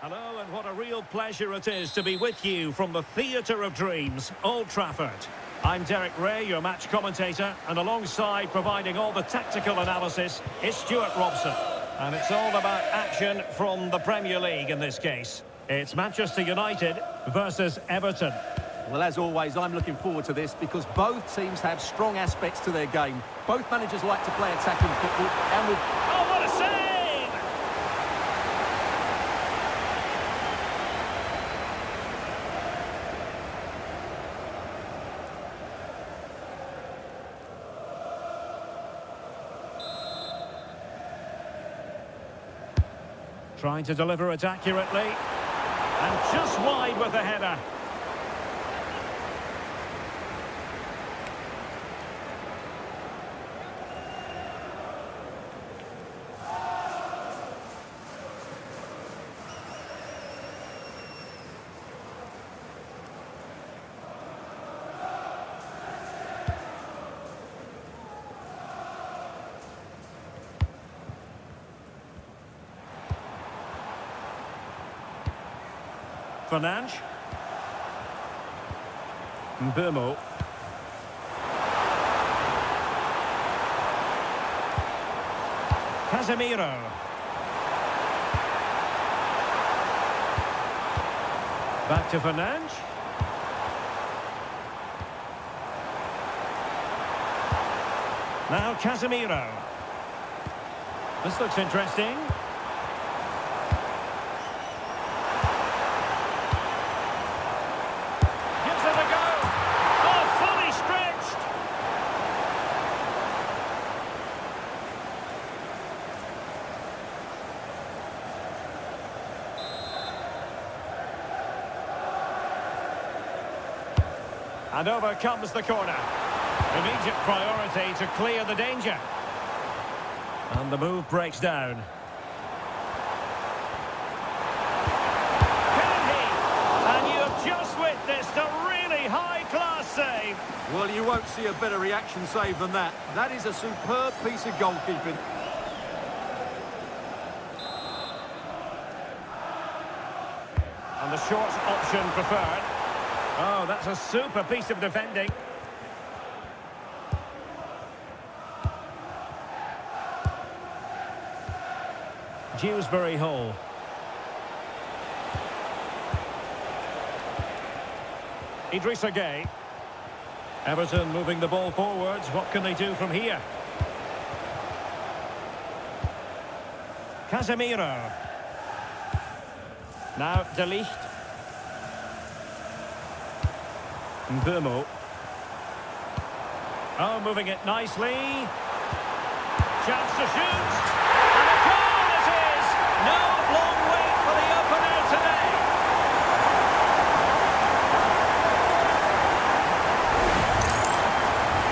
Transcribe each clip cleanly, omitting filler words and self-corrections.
Hello, and what a real pleasure it is to be with you from the Theatre of Dreams, Old Trafford. I'm Derek Ray, your match commentator, and alongside providing all the tactical analysis is Stuart Robson. And it's all about action from the Premier League in this case. It's Manchester United versus Everton. Well, as always, I'm looking forward to this because both teams have strong aspects to their game. Both managers like to play attacking football, and with... Oh, what a save! Trying to deliver it accurately. And just wide with the header. Fernandes. Mbomo. Casemiro. Back to Fernandes. Now Casemiro. This looks interesting. And over comes the corner. Immediate priority to clear the danger. And the move breaks down. Can he? And you have just witnessed a really high-class save. Well, you won't see a better reaction save than that. That is a superb piece of goalkeeping. And the short option preferred. Oh, that's a super piece of defending. Dewsbury Hall. Idrissa Gueye. Everton moving the ball forwards. What can they do from here? Casemiro. Now De Ligt. Mbomo. Oh, moving it nicely. Chance to shoot. And a goal it is! No long wait for the opener today.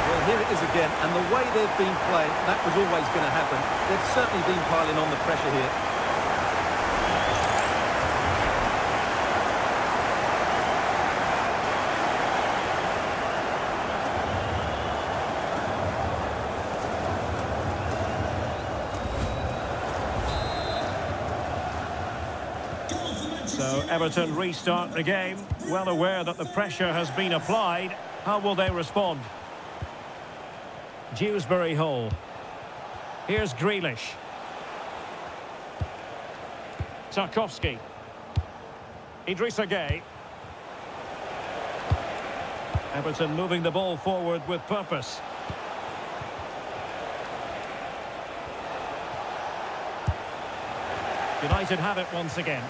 Well, here it is again, and the way they've been playing, that was always going to happen. They've certainly been piling on the pressure here. So Everton restart the game, well aware that the pressure has been applied. How will they respond? Dewsbury Hall. Here's Grealish. Tarkowski. Idrissa Gueye. Everton moving the ball forward with purpose. United have it once again.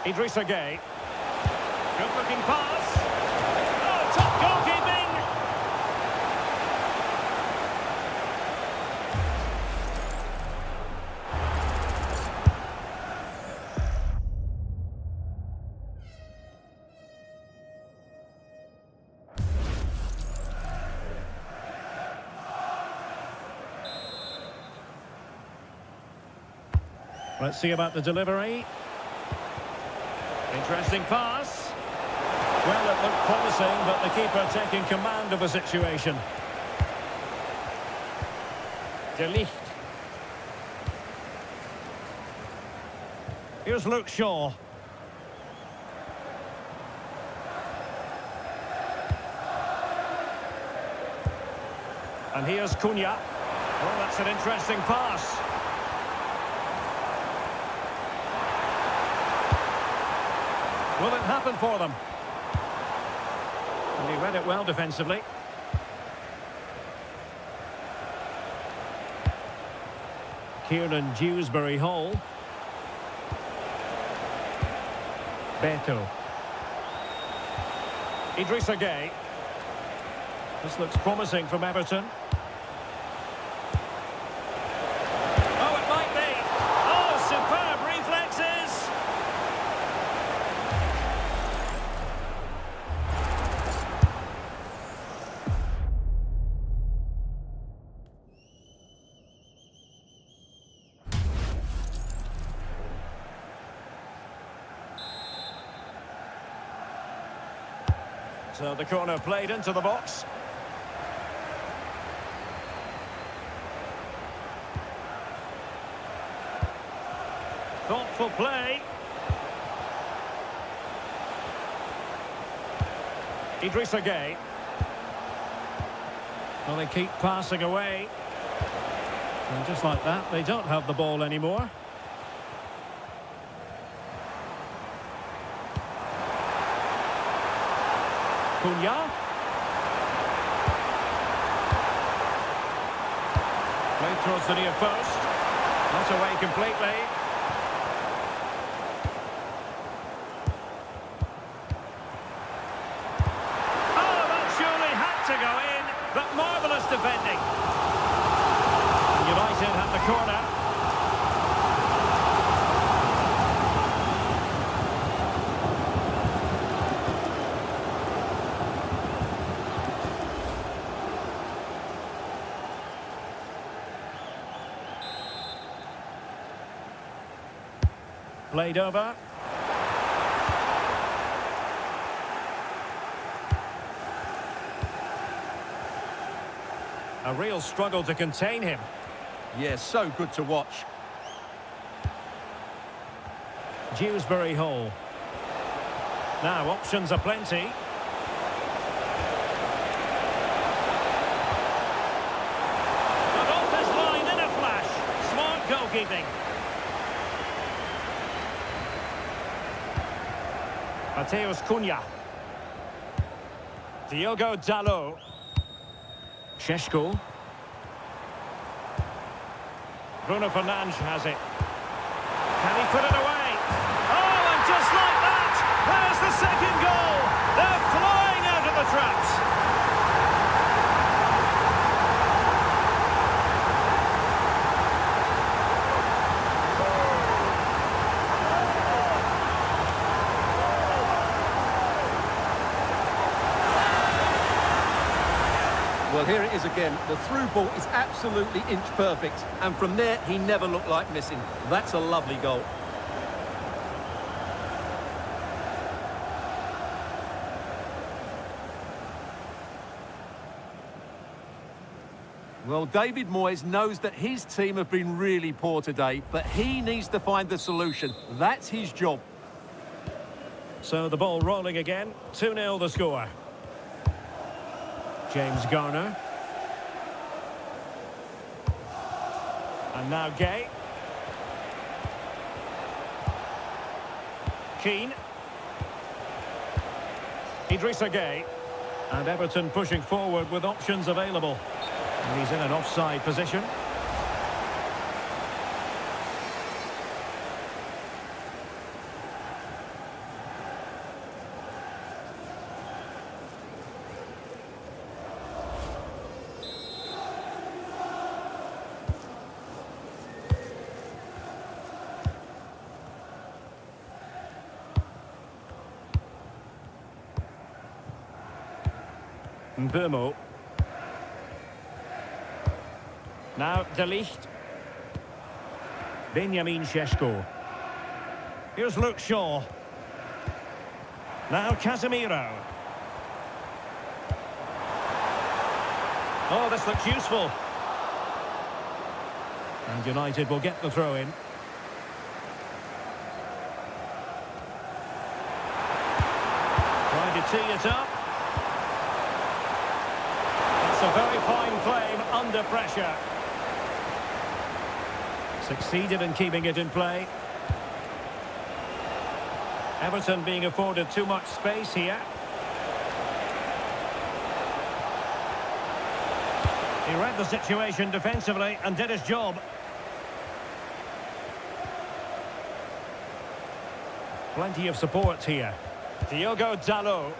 Idrissa Gueye. Good looking pass. Oh, top goalkeeping! Let's see about the delivery. Interesting pass. Well, it looked promising, but the keeper taking command of the situation. De Ligt. Here's Luke Shaw. And here's Cunha. Oh, that's an interesting pass. Will it happen for them? And he read it well defensively. Kieran Dewsbury Hall. Beto. Idrissa Gueye. This looks promising from Everton. Oh, it might be. Oh, superb reflexes. So the corner played into the box. Thoughtful play. Idrissa Gueye. Well, they keep passing away. And just like that, they don't have the ball anymore. Cunha. Played towards the near post. Not away completely. Oh, that surely had to go in, but marvellous defending. United have the corner. Played over. A real struggle to contain him. Yeah, so good to watch. Dewsbury Hall. Now, options are plenty. But off his line in a flash. Smart goalkeeping. Mateus Cunha. Diogo Dalot. Šeško. Bruno Fernandes has it. Can he put it away? Oh, and just like that, there's the second goal. They're flying out of the traps. Well, here it is again. The through ball is absolutely inch perfect. And from there, he never looked like missing. That's a lovely goal. Well, David Moyes knows that his team have been really poor today, but he needs to find the solution. That's his job. So the ball rolling again. 2-0 the score. James Garner. And now Gay. Keane. Idrissa Gay. And Everton pushing forward with options available. And he's in an offside position. Mbeumo. Now De Ligt. Benjamin Šeško. Here's Luke Shaw. Now Casemiro. Oh, this looks useful. And United will get the throw in. Trying to tee it up. That's a very fine claim under pressure. Succeeded in keeping it in play. Everton being afforded too much space here. He read the situation defensively and did his job. Plenty of support here. Diogo Dalot.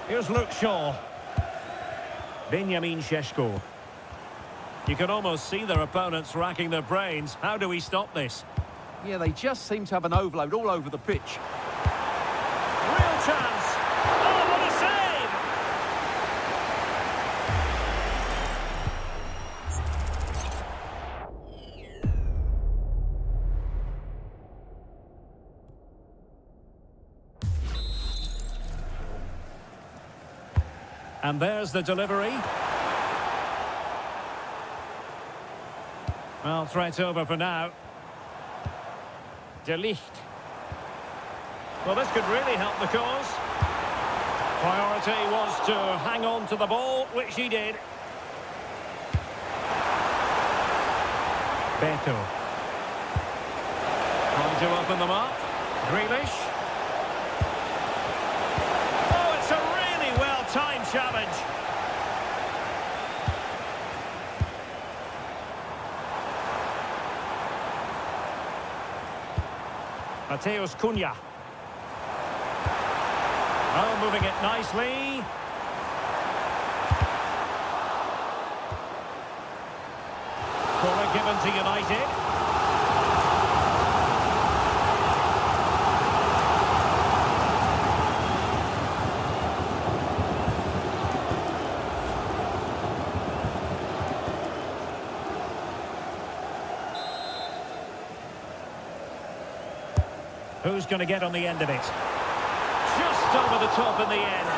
Here's Luke Shaw. Benjamin Šeško. You can almost see their opponents racking their brains. How do we stop this? Yeah, they just seem to have an overload all over the pitch. Real chance. Oh, what a save! And there's the delivery. Well, threat over for now. De Ligt. Well, this could really help the cause. Priority was to hang on to the ball, which he did. Beto. Trying to open them up. Grealish. Oh, it's a really well-timed challenge. Mateus Cunha. Oh, moving it nicely. Corner given to United. Who's going to get on the end of it? Just over the top in the end.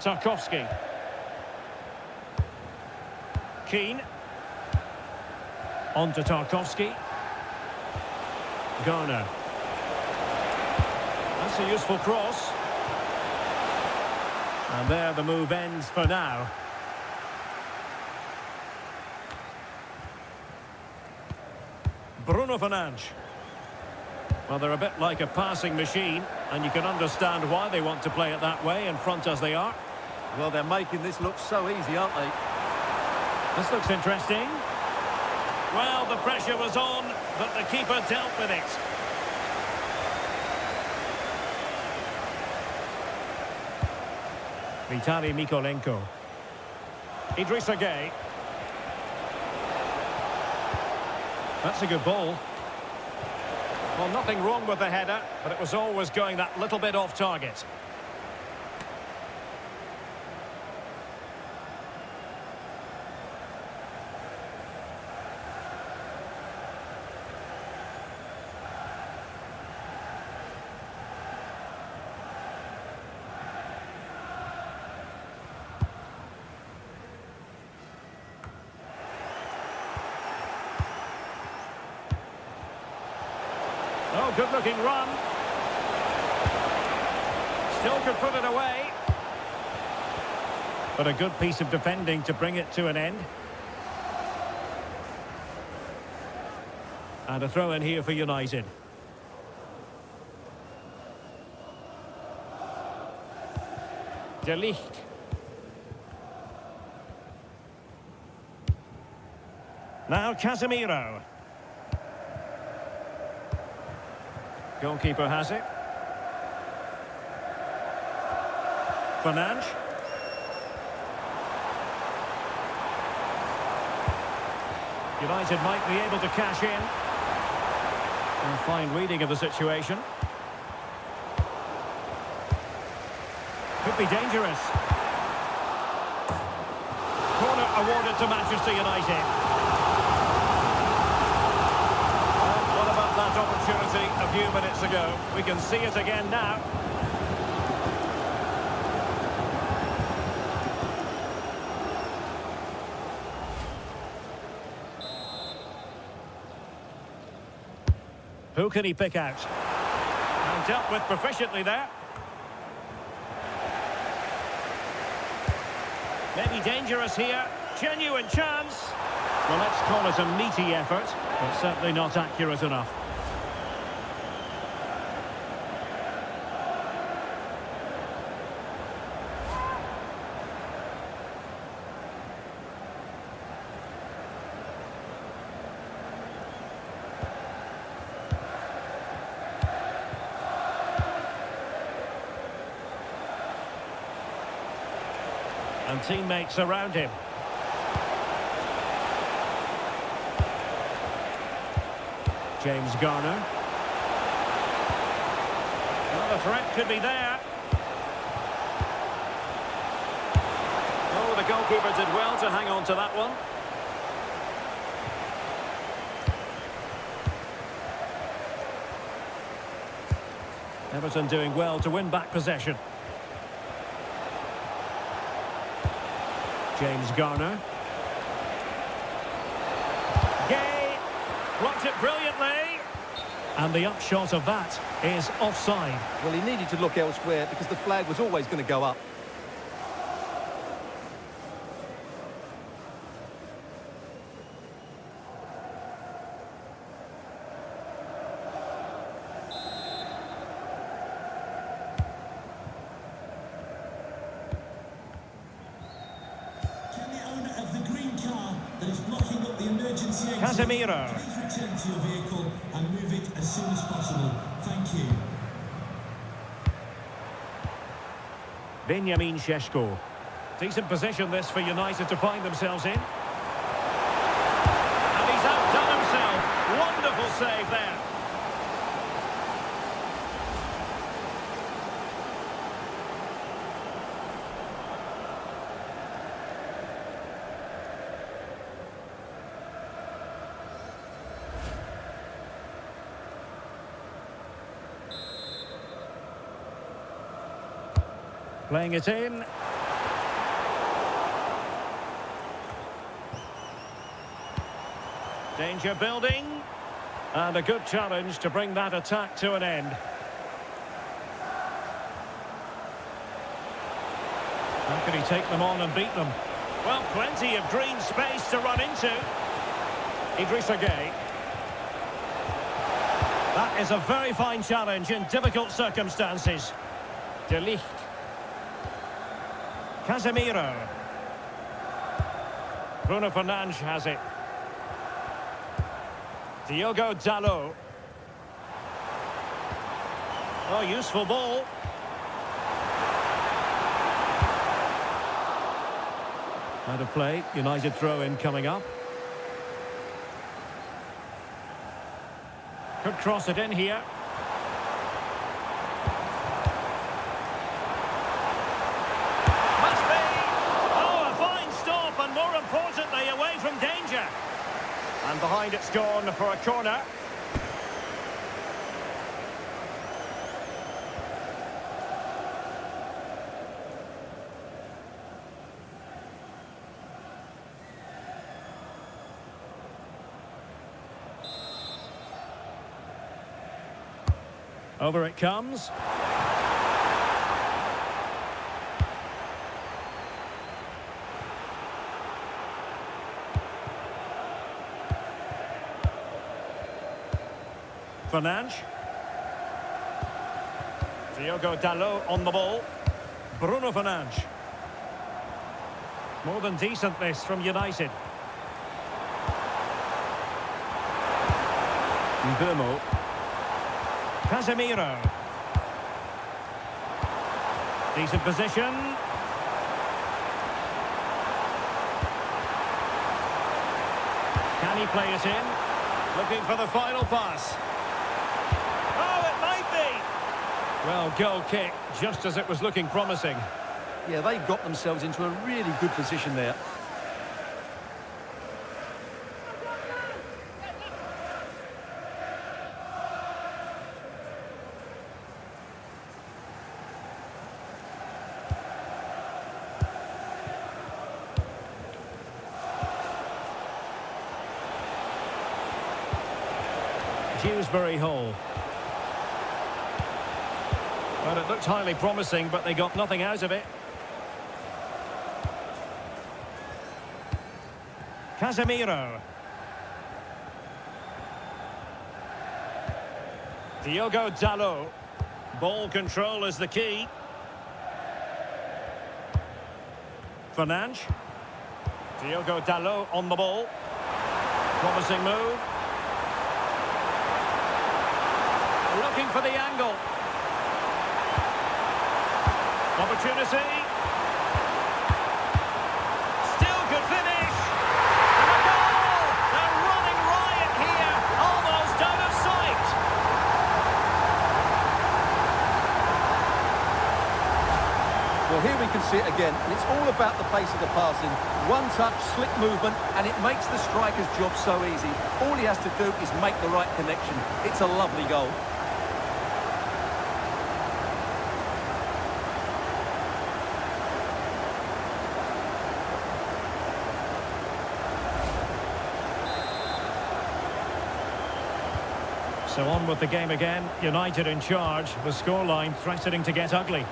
Tarkowski. Keane. On to Tarkowski. Garner. That's a useful cross. And there the move ends for now. Bruno Fernandes. Well, they're a bit like a passing machine, and you can understand why they want to play it that way, in front as they are. Well, they're making this look so easy, aren't they? This looks interesting. Well, the pressure was on, but the keeper dealt with it. Vitaly Mykolenko. Idrissa Gueye. That's a good ball. Well, nothing wrong with the header, but it was always going that little bit off target. Oh, good-looking run. Still could put it away. But a good piece of defending to bring it to an end. And a throw in here for United. De Ligt. Now Casemiro. Goalkeeper has it. Fernandes. United might be able to cash in. A fine reading of the situation. Could be dangerous. Corner awarded to Manchester United. That opportunity a few minutes ago. We can see it again now. Who can he pick out? And dealt with proficiently there. Maybe dangerous here. Genuine chance. Well, let's call it a meaty effort, but certainly not accurate enough. And teammates around him. James Garner. Well, the threat could be there. Oh, the goalkeeper did well to hang on to that one. Everton doing well to win back possession. James Garner. Gueye blocked it brilliantly. And the upshot of that is offside. Well, he needed to look elsewhere because the flag was always going to go up. Casemiro. Please return to your vehicle and move it as soon as possible. Thank you. Benjamin Šeško. Decent position this for United to find themselves in. And he's outdone himself. Wonderful save there. Playing it in. Danger building. And a good challenge to bring that attack to an end. How can he take them on and beat them? Well, plenty of green space to run into. Idrissa Gueye. That is a very fine challenge in difficult circumstances. De Ligt. Casemiro. Bruno Fernandes has it. Diogo Dalot. Oh, useful ball. Out of play, United throw-in coming up. Could cross it in here. Must be! Oh, a fine stop, and more importantly, away from danger. And behind it's gone for a corner. Over it comes. Fernandes. Diogo Dalot on the ball. Bruno Fernandes. More than decent this from United. Mbeumo. Casemiro. Decent position. Can he play it in? Looking for the final pass. Oh, it might be! Well, goal kick, just as it was looking promising. Yeah, they got themselves into a really good position there. Dewsbury Hall. Well, it looked highly promising, but they got nothing out of it. Casemiro. Diogo Dalot. Ball control is the key. Fernandes. Diogo Dalot on the ball. Promising move. Looking for the angle. Opportunity. Still could finish. And a goal! They're running riot here. Almost out of sight. Well, here we can see it again, and it's all about the pace of the passing. One touch, slick movement, and it makes the striker's job so easy. All he has to do is make the right connection. It's a lovely goal. So on with the game again. United in charge. The scoreline threatening to get ugly.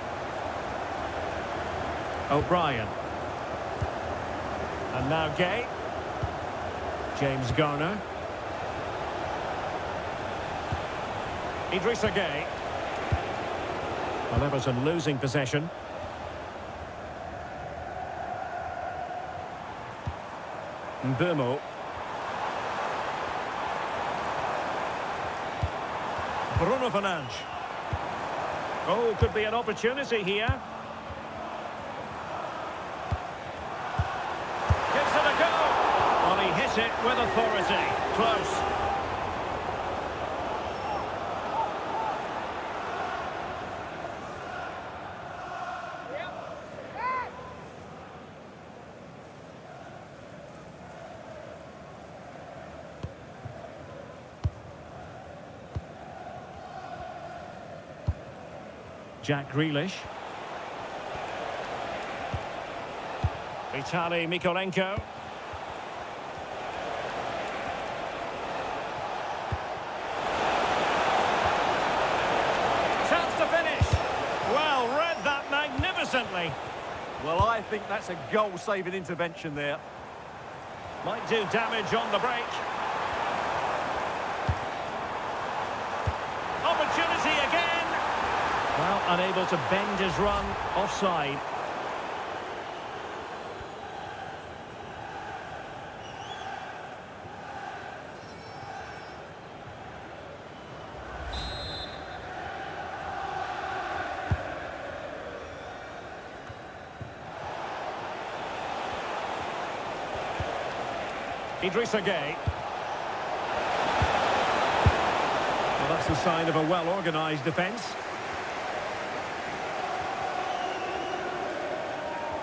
O'Brien. And now Gueye. James Garner. Idrissa Gueye. Well, Everton losing possession. Mbeumo. Bruno Fernandes. Oh, could be an opportunity here. Gives it a go. Well, he hit it with authority. Close. Jack Grealish. Vitaly Mikolenko. Chance to finish. Well, read that magnificently. Well, I think that's a goal-saving intervention there. Might do damage on the break. Opportunity again. Well, unable to bend his run, offside. Idrissa Gueye. Well, that's the sign of a well-organised defence.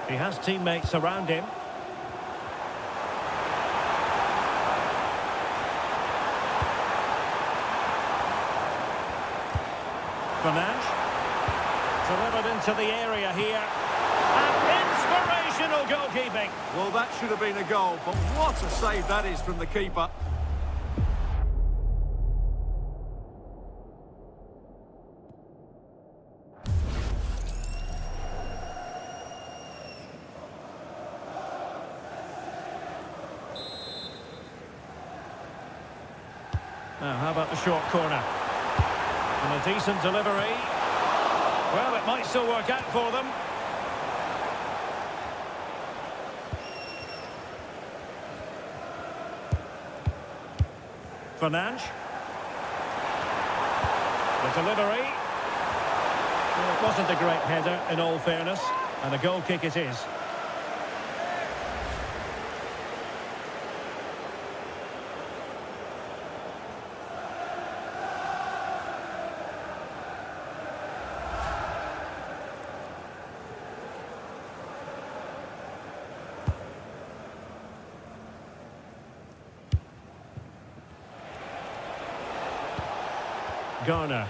He has teammates around him. Fernandes. Delivered into the area here. And inspirational goalkeeping. Well, that should have been a goal, but what a save that is from the keeper. Now, how about the short corner? And a decent delivery. Well, it might still work out for them. Fernandes. The delivery. Well, it wasn't a great header, in all fairness. And a goal kick it is. Garner.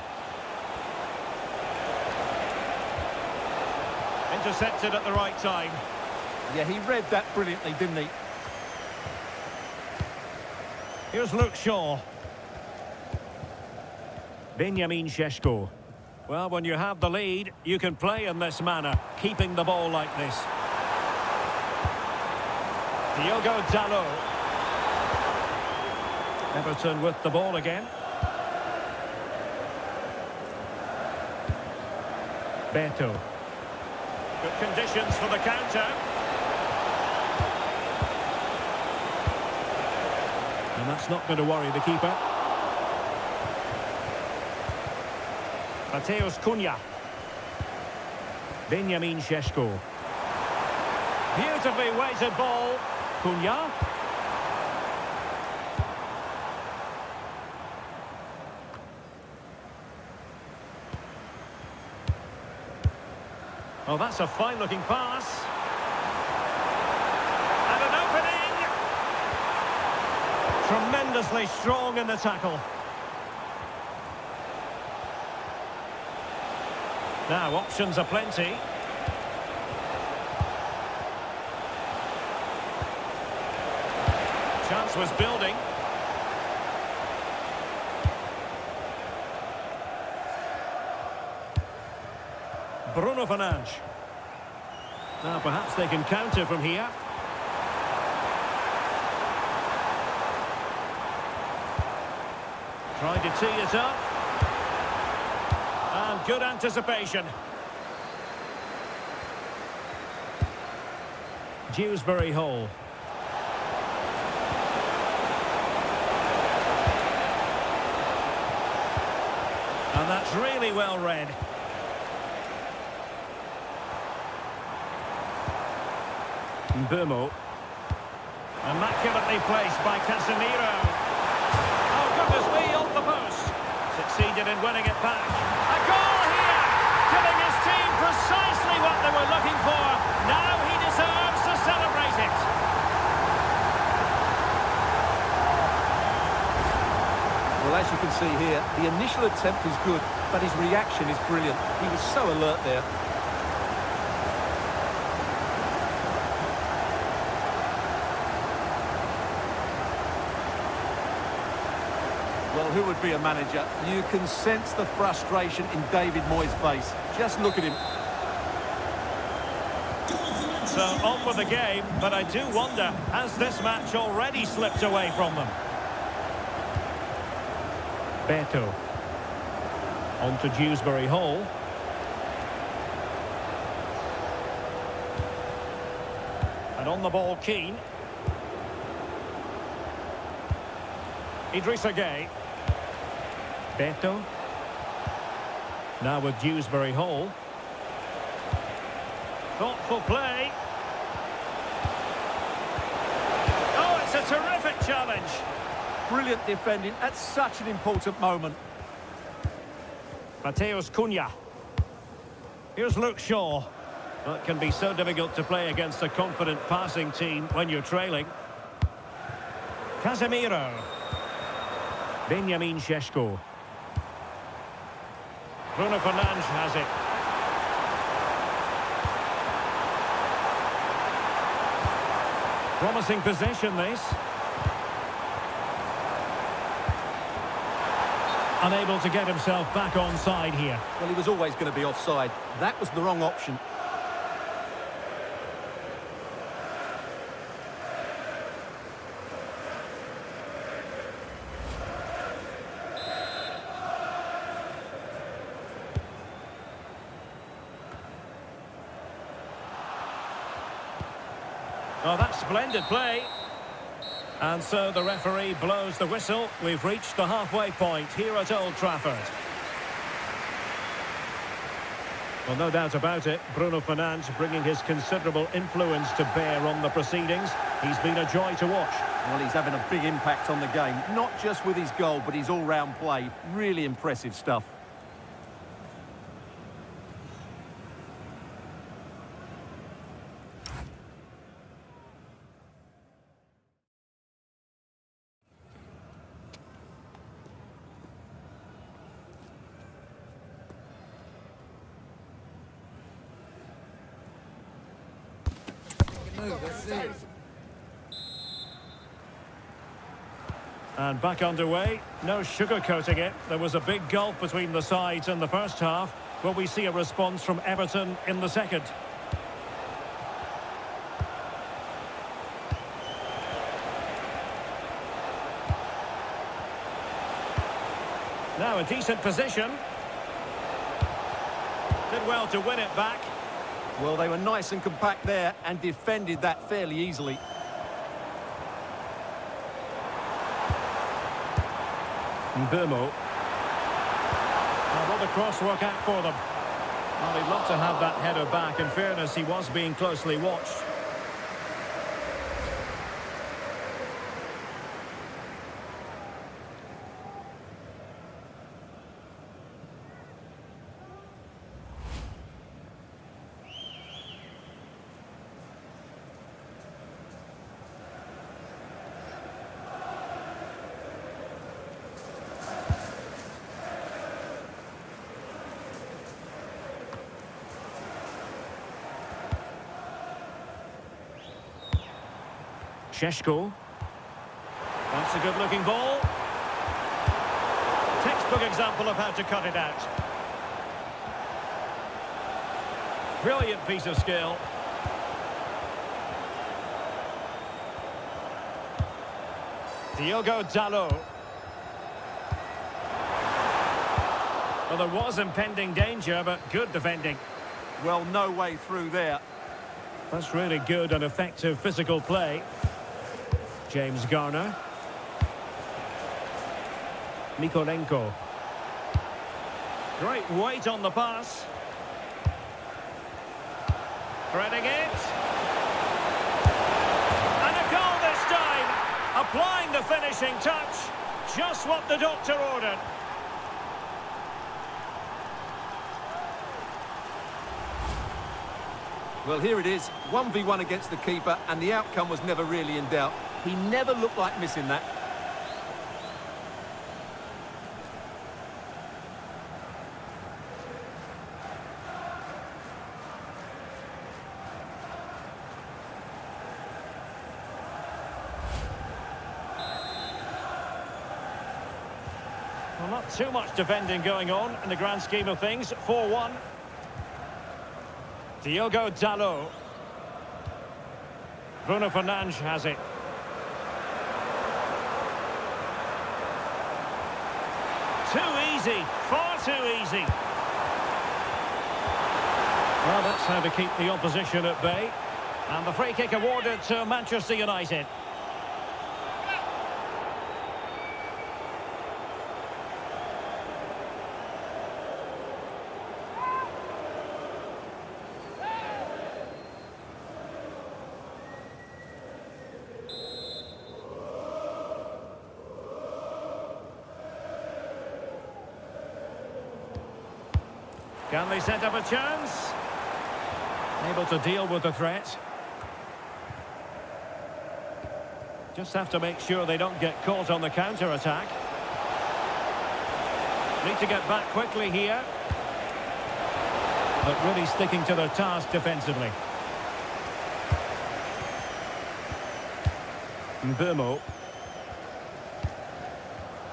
Intercepted at the right time. Yeah, he read that brilliantly, didn't he? Here's Luke Shaw. Benjamin Šeško. Well, when you have the lead, you can play in this manner, keeping the ball like this. Diogo Dalot. Everton with the ball again. Beto. Good conditions for the counter. And that's not going to worry the keeper. Mateus Cunha. Benjamin Šeško. Beautifully weighted ball. Cunha. Oh, that's a fine-looking pass. And an opening. Tremendously strong in the tackle. Now, options are plenty. Chance was building. Bruno Fernandes. Now perhaps they can counter from here. Tried to tee it up. And good anticipation. Dewsbury Hall. And that's really well read. Burmo. Immaculately placed by Casemiro. Oh, goodness me, off the post. Succeeded in winning it back. A goal here! Giving his team precisely what they were looking for. Now he deserves to celebrate it. Well, as you can see here, the initial attempt was good, but his reaction is brilliant. He was so alert there. Well, who would be a manager? You can sense the frustration in David Moyes' face. Just look at him. Goal So on with the game, but I do wonder, has this match already slipped away from them? Beto. On to Dewsbury Hall. And on the ball, Keane. Idrissa Gueye. Beto. Now with Dewsbury Hall. Thoughtful play. Oh, it's a terrific challenge. Brilliant defending at such an important moment. Mateus Cunha. Here's Luke Shaw. Well, it can be so difficult to play against a confident passing team when you're trailing. Casemiro. Benjamin Šeško. Bruno Fernandes has it. Promising possession, this. Unable to get himself back onside here. Well, he was always going to be offside. That was the wrong option. Oh, that's splendid play. And so the referee blows the whistle. We've reached the halfway point here at Old Trafford. Well, no doubt about it, Bruno Fernandes bringing his considerable influence to bear on the proceedings. He's been a joy to watch. Well, he's having a big impact on the game, not just with his goal, but his all-round play. Really impressive stuff. And back underway, no sugarcoating it. There was a big gulf between the sides in the first half. Will we see a response from Everton in the second? Now a decent position. Did well to win it back. Well, they were nice and compact there and defended that fairly easily. Mbeumo. Will the cross work out for them? Well, he'd love to have that header back. In fairness, he was being closely watched. Šeško. That's a good-looking ball. Textbook example of how to cut it out. Brilliant piece of skill. Diogo Dalot. Well, there was impending danger, but good defending. Well, no way through there. That's really good and effective physical play. James Garner. Mikolenko. Great weight on the pass. Threading it. And a goal this time. Applying the finishing touch. Just what the doctor ordered. Well, here it is, 1v1 against the keeper, and the outcome was never really in doubt. He never looked like missing that. Well, not too much defending going on in the grand scheme of things. 4-1. Diogo Dalot. Bruno Fernandes has it. Too easy, far too easy. Well, that's how to keep the opposition at bay. And the free kick awarded to Manchester United. Can they set up a chance? Able to deal with the threat. Just have to make sure they don't get caught on the counter-attack. Need to get back quickly here. But really sticking to their task defensively. Mbeumo.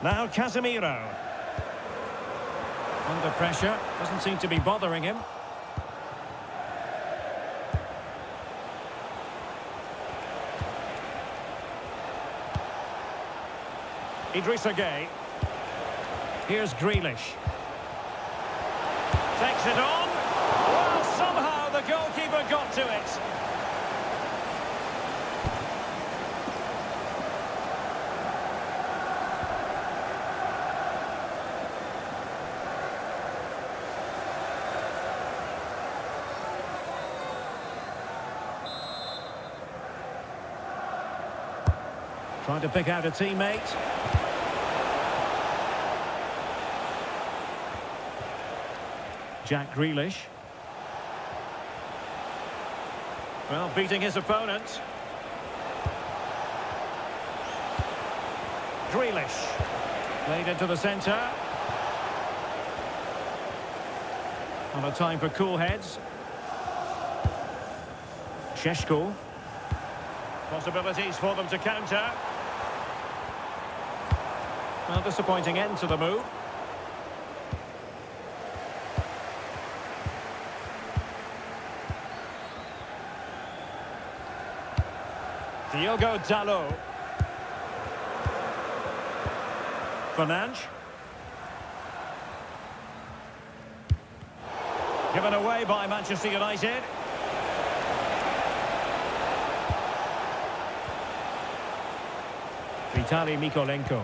Now Casemiro. Under pressure, doesn't seem to be bothering him. Idrissa Gueye. Here's Grealish. Takes it on. Well, somehow the goalkeeper got to it. Trying to pick out a teammate. Jack Grealish. Well, beating his opponent. Grealish. Played into the centre. And a time for cool heads. Šeško. Possibilities for them to counter. Well, disappointing end to the move. Diogo Dalot. Fernandes. Given away by Manchester United. Vitaly Mykolenko.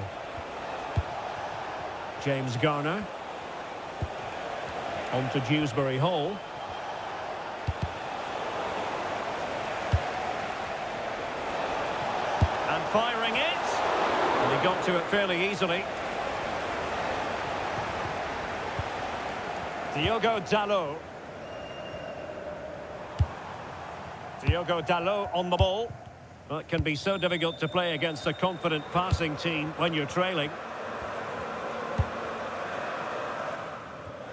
James Garner. On to Dewsbury Hall. And firing it. And he got to it fairly easily. Diogo Dalot. Diogo Dalot on the ball. Well, it can be so difficult to play against a confident passing team when you're trailing.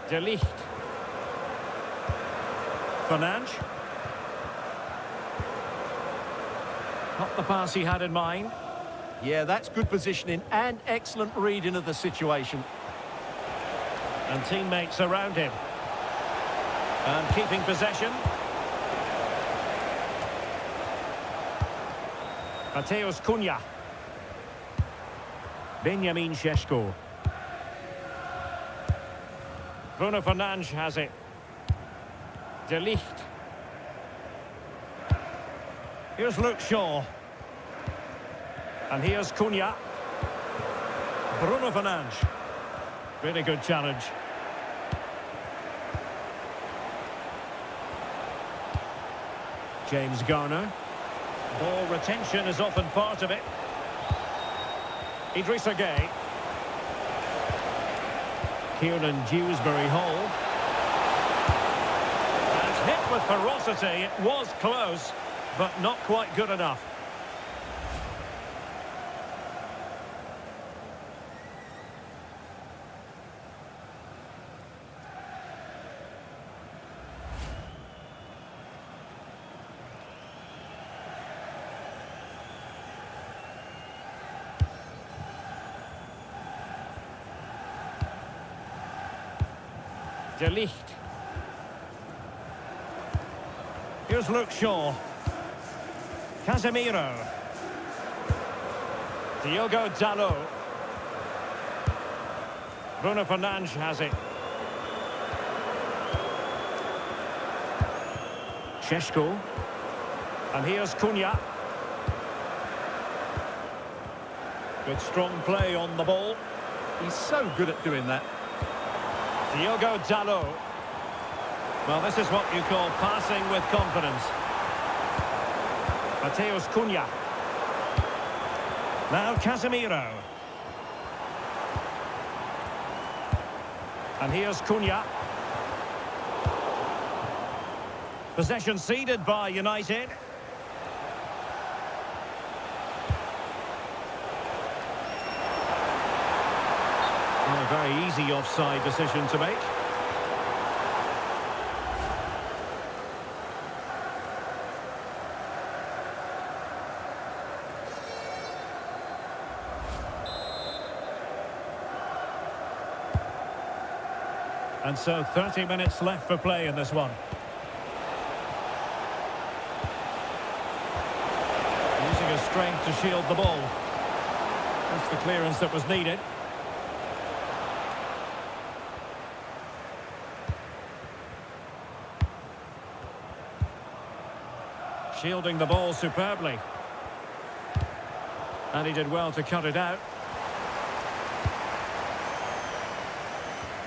De Ligt. Fernandes. Not the pass he had in mind. Yeah, that's good positioning and excellent reading of the situation. And teammates around him. And keeping possession. Mateus Cunha. Benjamin Šeško. Bruno Fernandes has it. De Ligt. Here's Luke Shaw. And here's Cunha. Bruno Fernandes. Really good challenge. James Garner. Ball retention is often part of it. Idrissa Gueye. Kieran Dewsbury Hall. And hit with ferocity. It was close, but not quite good enough. De Ligt. Here's Luke Shaw. Casemiro. Diogo Dalot. Bruno Fernandes has it. Šeško. And here's Cunha. Good strong play on the ball. He's so good at doing that. Diogo Dalot. Well, this is what you call passing with confidence. Mateus Cunha. Now Casemiro. And here's Cunha. Possession ceded by United. Well, a very easy offside decision to make. And so 30 minutes left for play in this one. Using his strength to shield the ball. That's the clearance that was needed. Shielding the ball superbly. And he did well to cut it out.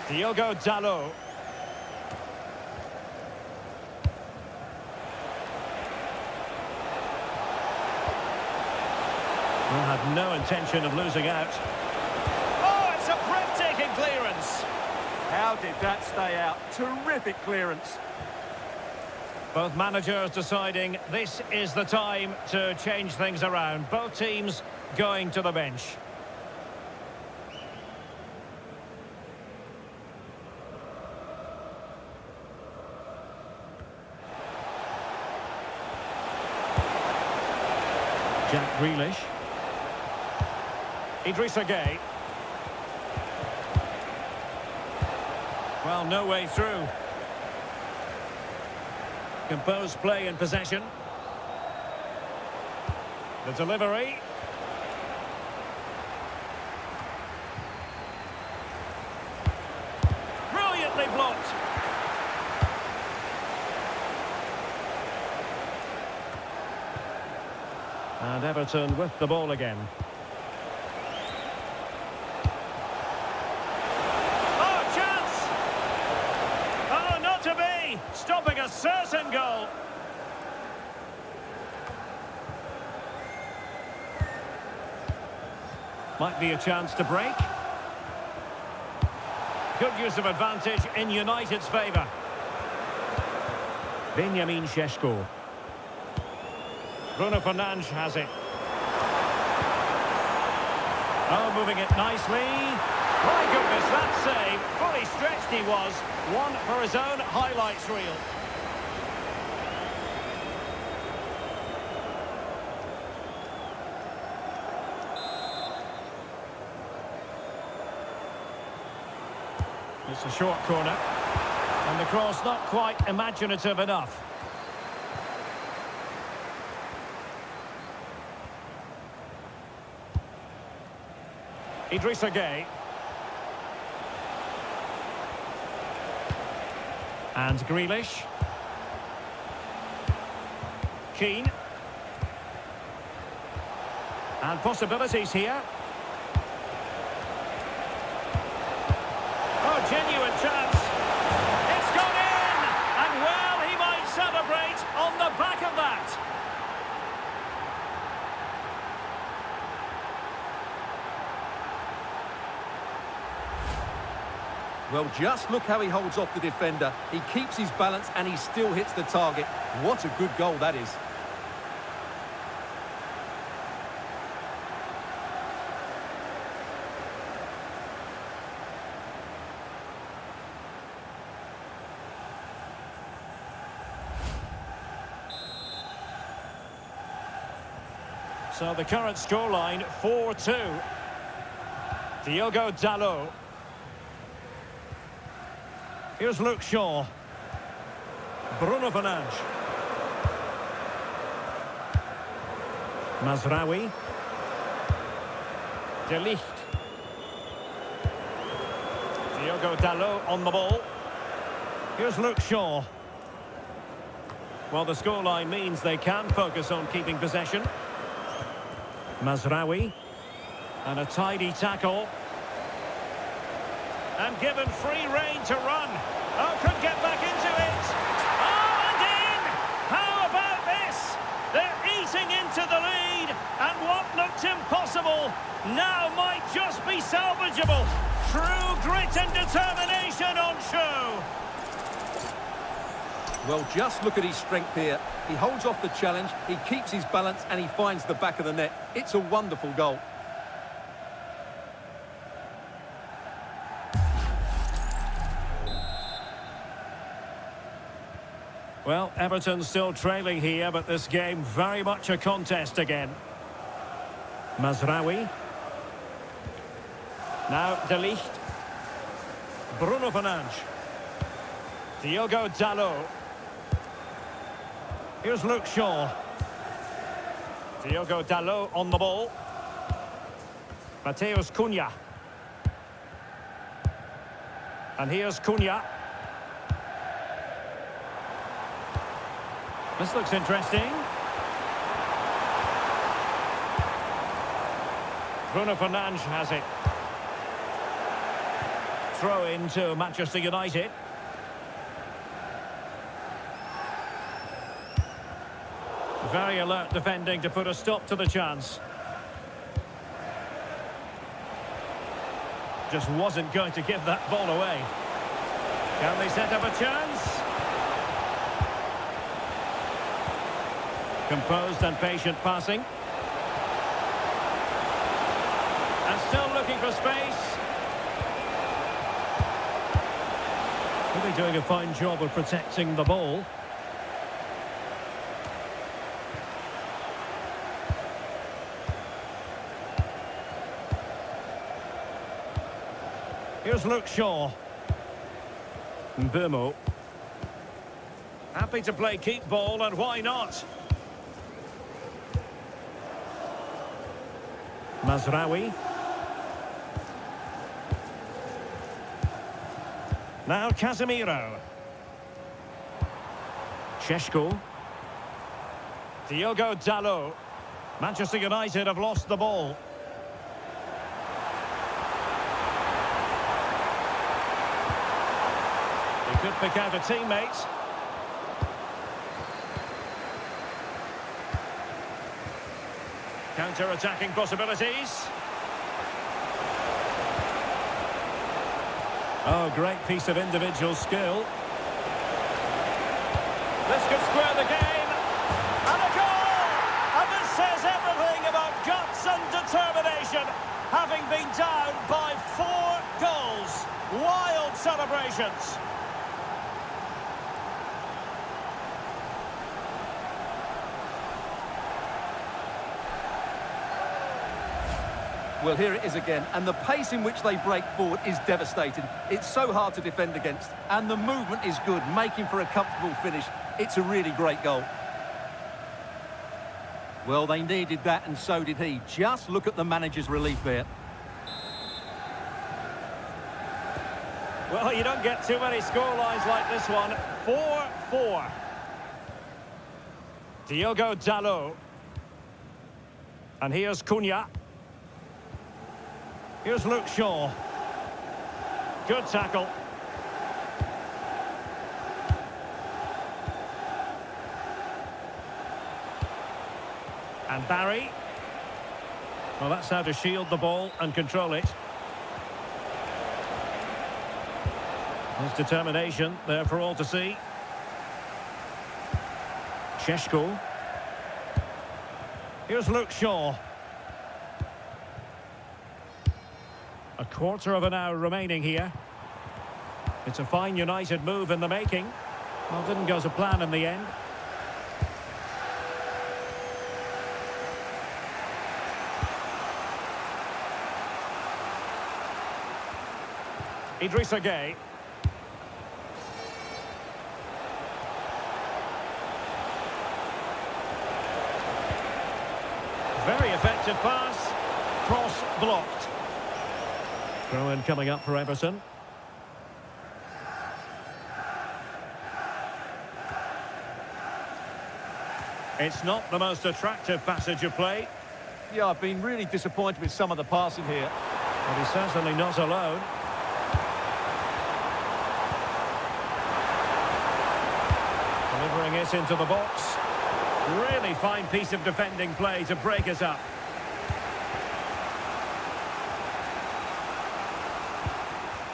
Diogo Dalot. Will have no intention of losing out. Oh, it's a breathtaking clearance. How did that stay out? Terrific clearance. Both managers deciding this is the time to change things around. Both teams going to the bench. Jack Grealish. Idrissa Gueye. Well, no way through. Composed play in possession. The delivery. Brilliantly blocked. And Everton with the ball again. Oh, chance! Oh, not to be! Stopping a certain goal. Might be a chance to break. Good use of advantage in United's favour. Benjamin Šeško. Bruno Fernandes has it. Oh, moving it nicely. My goodness, that save. Fully stretched he was. One for his own highlights reel. It's a short corner. And the cross not quite imaginative enough. Idrissa Gueye. And Grealish. Keane. And possibilities here. Oh, genuine chance. It's gone in! And well, he might celebrate on the back of that. Well, just look how he holds off the defender. He keeps his balance and he still hits the target. What a good goal that is. So the current scoreline, 4-2. Diogo Dalot. Here's Luke Shaw. Bruno Fernandes. Mazraoui. De Ligt. Diogo Dalot on the ball. Here's Luke Shaw. Well, the scoreline means they can focus on keeping possession. Mazraoui. And a tidy tackle. And given free rein to run. Oh, could get back into it. Oh, and in! How about this? They're eating into the lead. And what looked impossible now might just be salvageable. True grit and determination on show. Well, just look at his strength here. He holds off the challenge, he keeps his balance, and he finds the back of the net. It's a wonderful goal. Well, Everton still trailing here, but this game very much a contest again. Mazraoui. Now De Ligt. Bruno Fernandes. Diogo Dalot. Here's Luke Shaw. Diogo Dalot on the ball. Mateus Cunha. And here's Cunha. This looks interesting. Bruno Fernandes has it. Throw in to Manchester United. Very alert defending to put a stop to the chance. Just wasn't going to give that ball away. Can they set up a chance? Composed and patient passing. And still looking for space. Really doing a fine job of protecting the ball. Here's Luke Shaw. Mbeumo. Happy to play keep ball, and why not? Mazraoui. Now Casemiro. Šeško. Diogo Dalot. Manchester United have lost the ball. He could pick out a teammate. Counter-attacking possibilities. Oh, great piece of individual skill. This could square the game. And a goal! And this says everything about guts and determination. Having been down by 4 goals. Wild celebrations. Well, here it is again, and the pace in which they break forward is devastating. It's so hard to defend against, and the movement is good, making for a comfortable finish. It's a really great goal. Well, they needed that, and so did he. Just look at the manager's relief there. Well, you don't get too many scorelines like this one. 4-4. Diogo Dalot. And here's Cunha. Here's Luke Shaw. Good tackle. And Barry. Well, that's how to shield the ball and control it. There's determination there for all to see. Šeško. Here's Luke Shaw. A quarter of an hour remaining here. It's a fine United move in the making. Well, didn't go to plan in the end. Idrissa Gueye. Very effective pass. Cross blocked. Throw in coming up for Everton. It's not the most attractive passage of play. Yeah, I've been really disappointed with some of the passing here. But he's certainly not alone. Delivering it into the box. Really fine piece of defending play to break us up.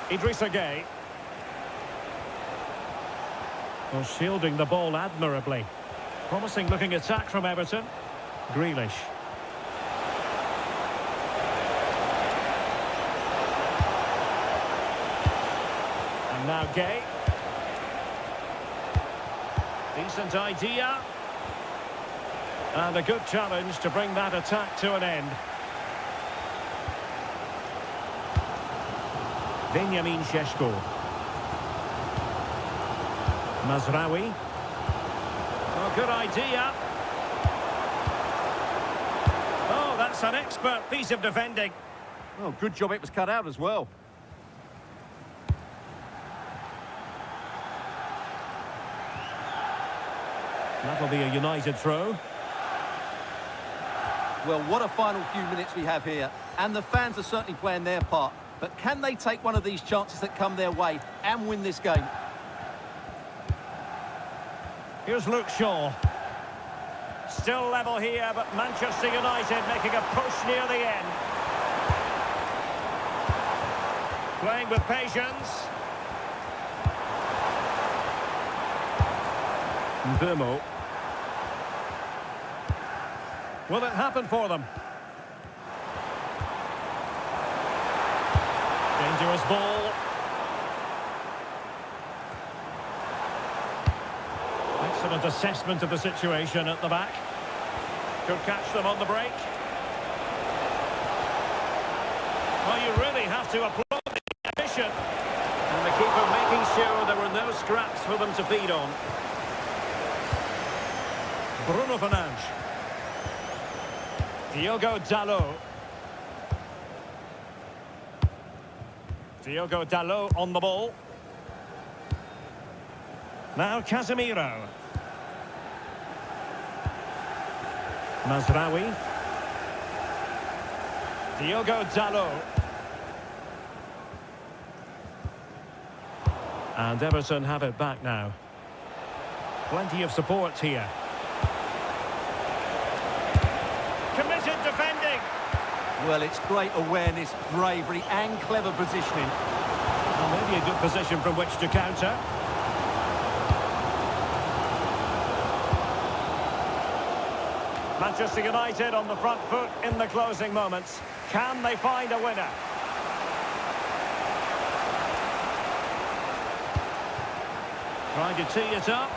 Idrissa Gueye. Well, shielding the ball admirably. Promising looking attack from Everton. Grealish. And now Gueye. Decent idea. And a good challenge to bring that attack to an end. Benjamin Šeško. Mazraoui. Oh, good idea. Oh, that's an expert piece of defending. Oh, good job it was cut out as well. That'll be a United throw. Well, what a final few minutes we have here. And the fans are certainly playing their part. But can they take one of these chances that come their way and win this game? Here's Luke Shaw. Still level here, but Manchester United making a push near the end. Playing with patience. Mbeumo. Will it happen for them? Dangerous ball. Excellent assessment of the situation at the back. Could catch them on the break. Well, you really have to applaud the ambition. And the keeper making sure there were no scraps for them to feed on. Bruno Fernandes. Diogo Dalot. Diogo Dalot on the ball. Now Casemiro. Mazraoui. Diogo Dalot. And Everton have it back now. Plenty of support here. Committed defending. Well, it's great awareness, bravery and clever positioning. Well, maybe a good position from which to counter. Manchester United on the front foot in the closing moments. Can they find a winner? Trying to tee it up.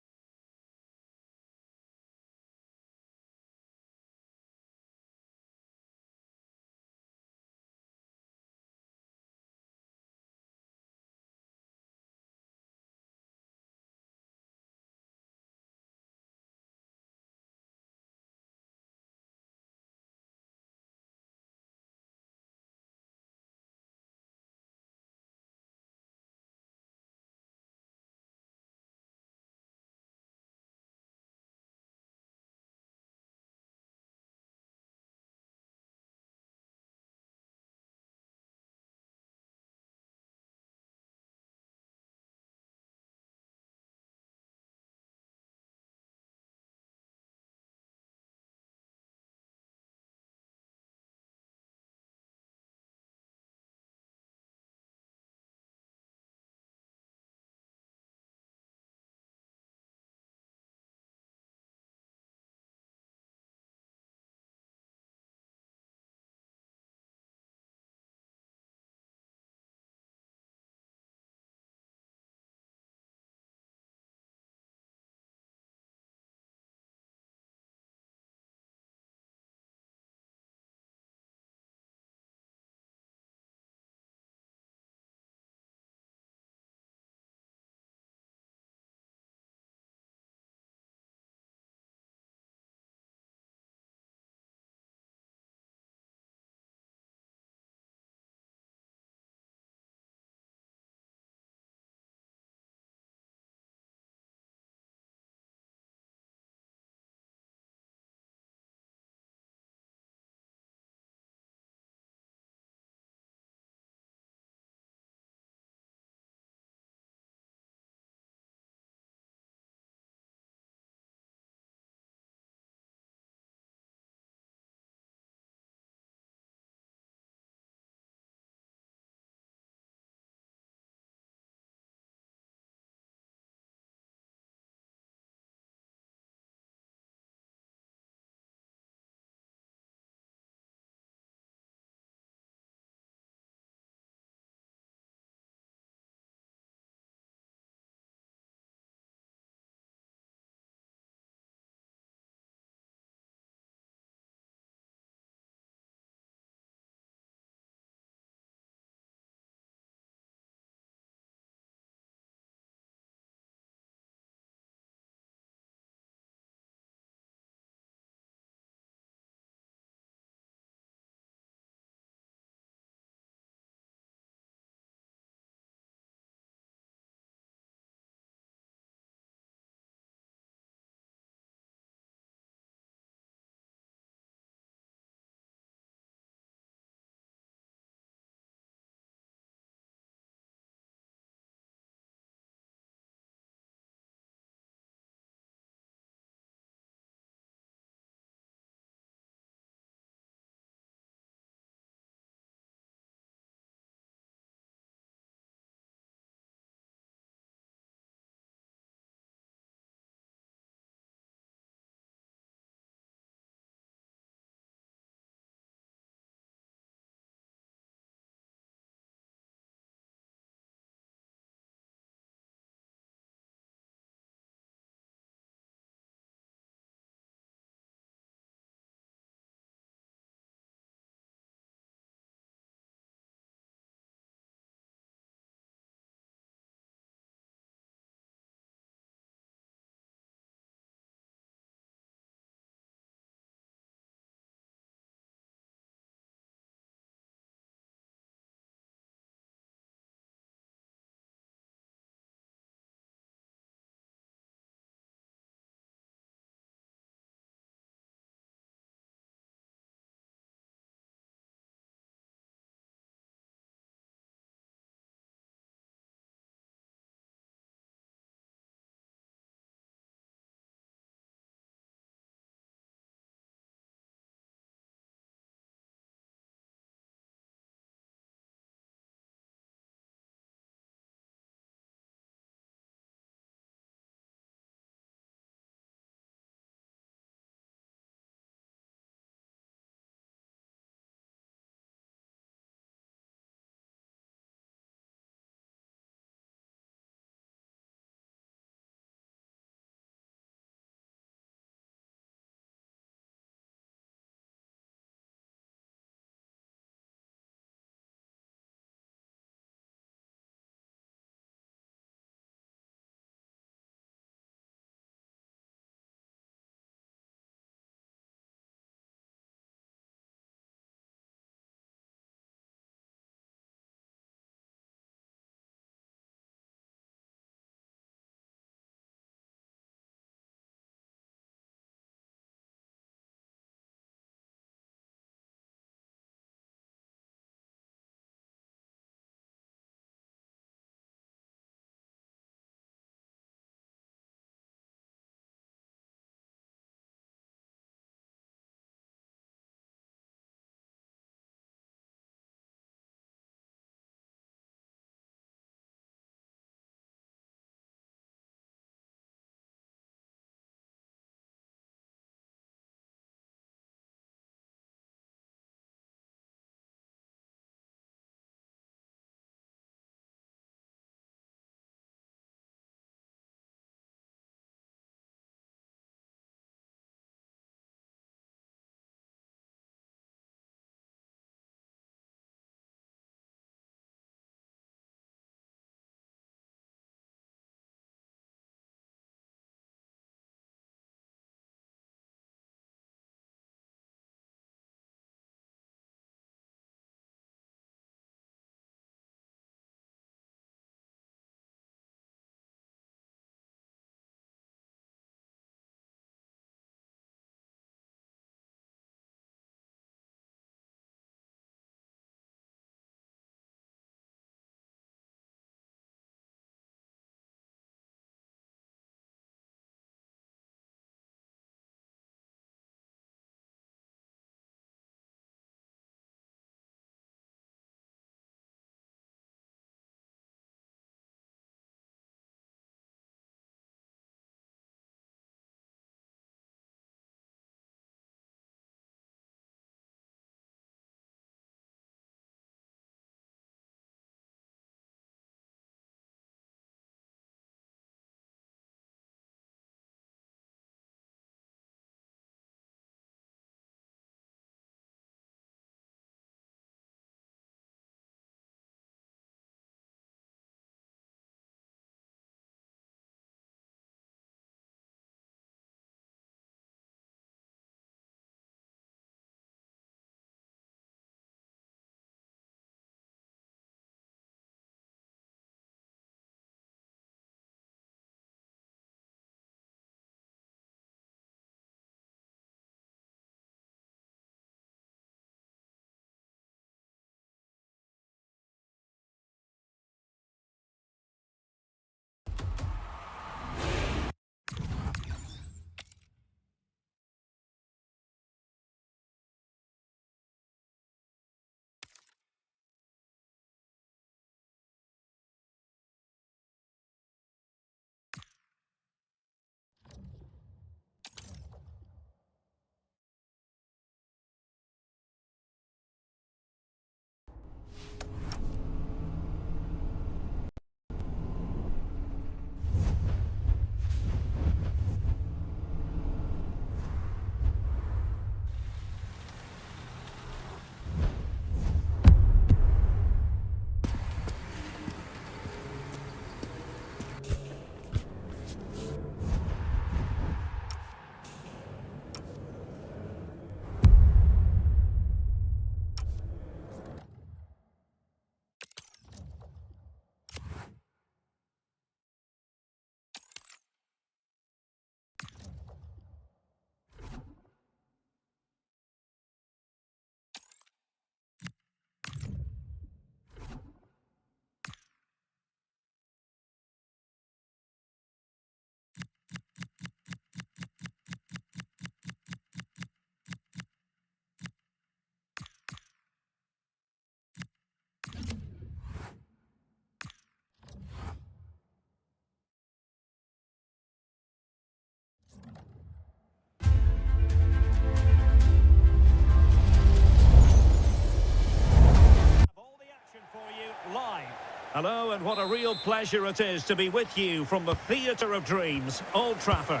Hello, and what a real pleasure it is to be with you from the theatre of dreams, Old Trafford.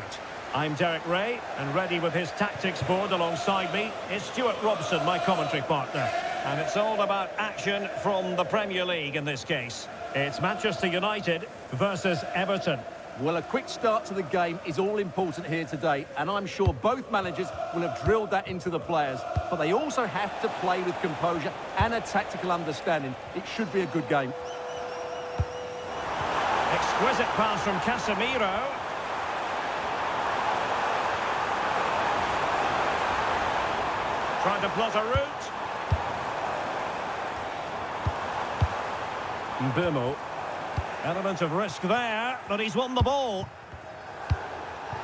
I'm Derek Ray, and ready with his tactics board alongside me is Stuart Robson, my commentary partner. And it's all about action from the Premier League in this case. It's Manchester United versus Everton. Well, a quick start to the game is all important here today, and I'm sure both managers will have drilled that into the players, but they also have to play with composure and a tactical understanding. It should be a good game. Exquisite pass from Casemiro. Trying to plot a route. Mbeumo. Element of risk there, but he's won the ball.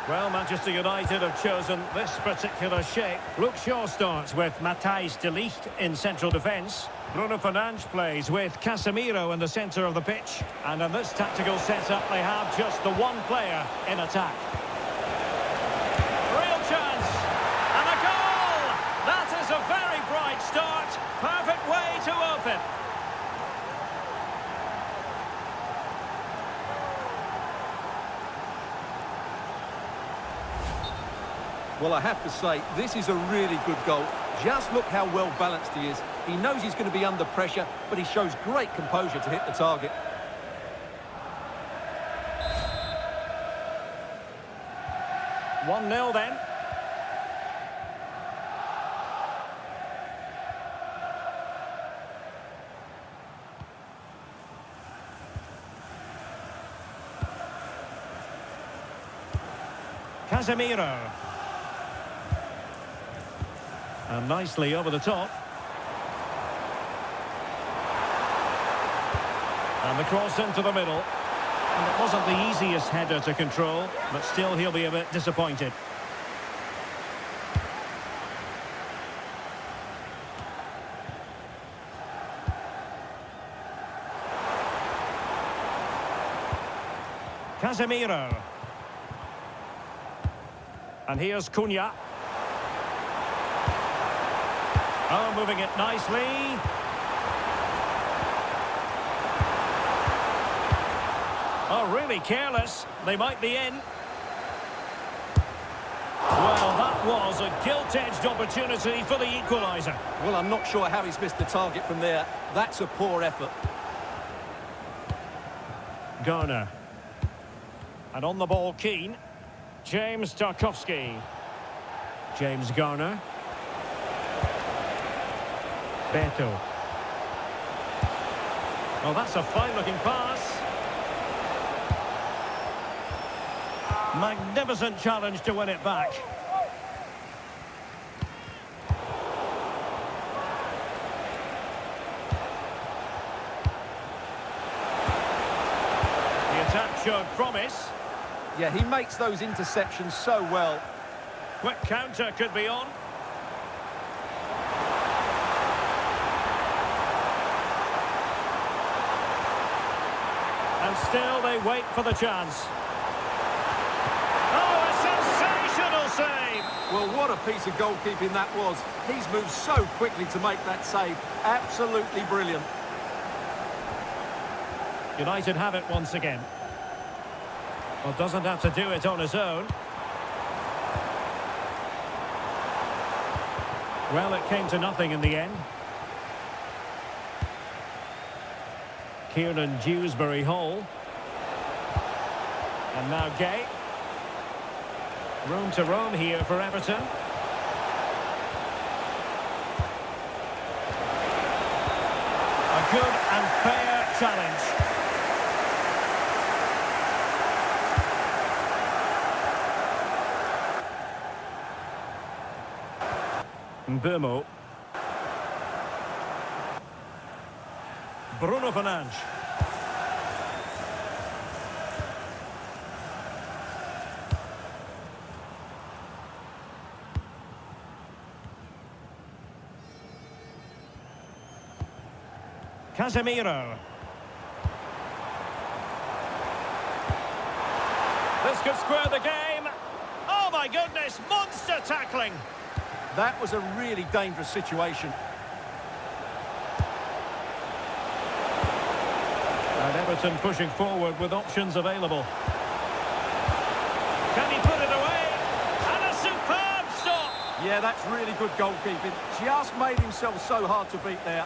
Well, Manchester United have chosen this particular shape. Luke Shaw starts with Matthijs de Ligt in central defence. Bruno Fernandes plays with Casemiro in the centre of the pitch. And in this tactical setup, they have just the one player in attack. Real chance! And a goal! That is a very bright start. Perfect way to open. Well, I have to say, this is a really good goal. Just look how well balanced he is. He knows he's going to be under pressure, but he shows great composure to hit the target. One 0 then. Casemiro. And nicely over the top. And the cross into the middle. And it wasn't the easiest header to control, but still he'll be a bit disappointed. Casemiro. And here's Cunha. Oh, moving it nicely. Oh, really careless. They might be in. Well, that was a gilt-edged opportunity for the equaliser. Well, I'm not sure how he's missed the target from there. That's a poor effort. Garner. And on the ball, Keane. James Tarkowski. James Garner. Beto. Oh, that's a fine-looking pass. Magnificent challenge to win it back. The attack showed promise. Yeah, he makes those interceptions so well. Quick counter could be on. And still they wait for the chance. Oh, a sensational save! Well, what a piece of goalkeeping that was. He's moved so quickly to make that save. Absolutely brilliant. United have it once again. Well, doesn't have to do it on his own. Well, it came to nothing in the end. Kieran Dewsbury Hall. And now Gay. Room to roam here for Everton. A good and fair challenge. Mbeumo. Bruno Fernandes. Casemiro. This could square the game. Oh my goodness, monster tackling. That was a really dangerous situation. And Everton pushing forward with options available. Can he put it away? And a superb stop! Yeah, that's really good goalkeeping. Just made himself so hard to beat there.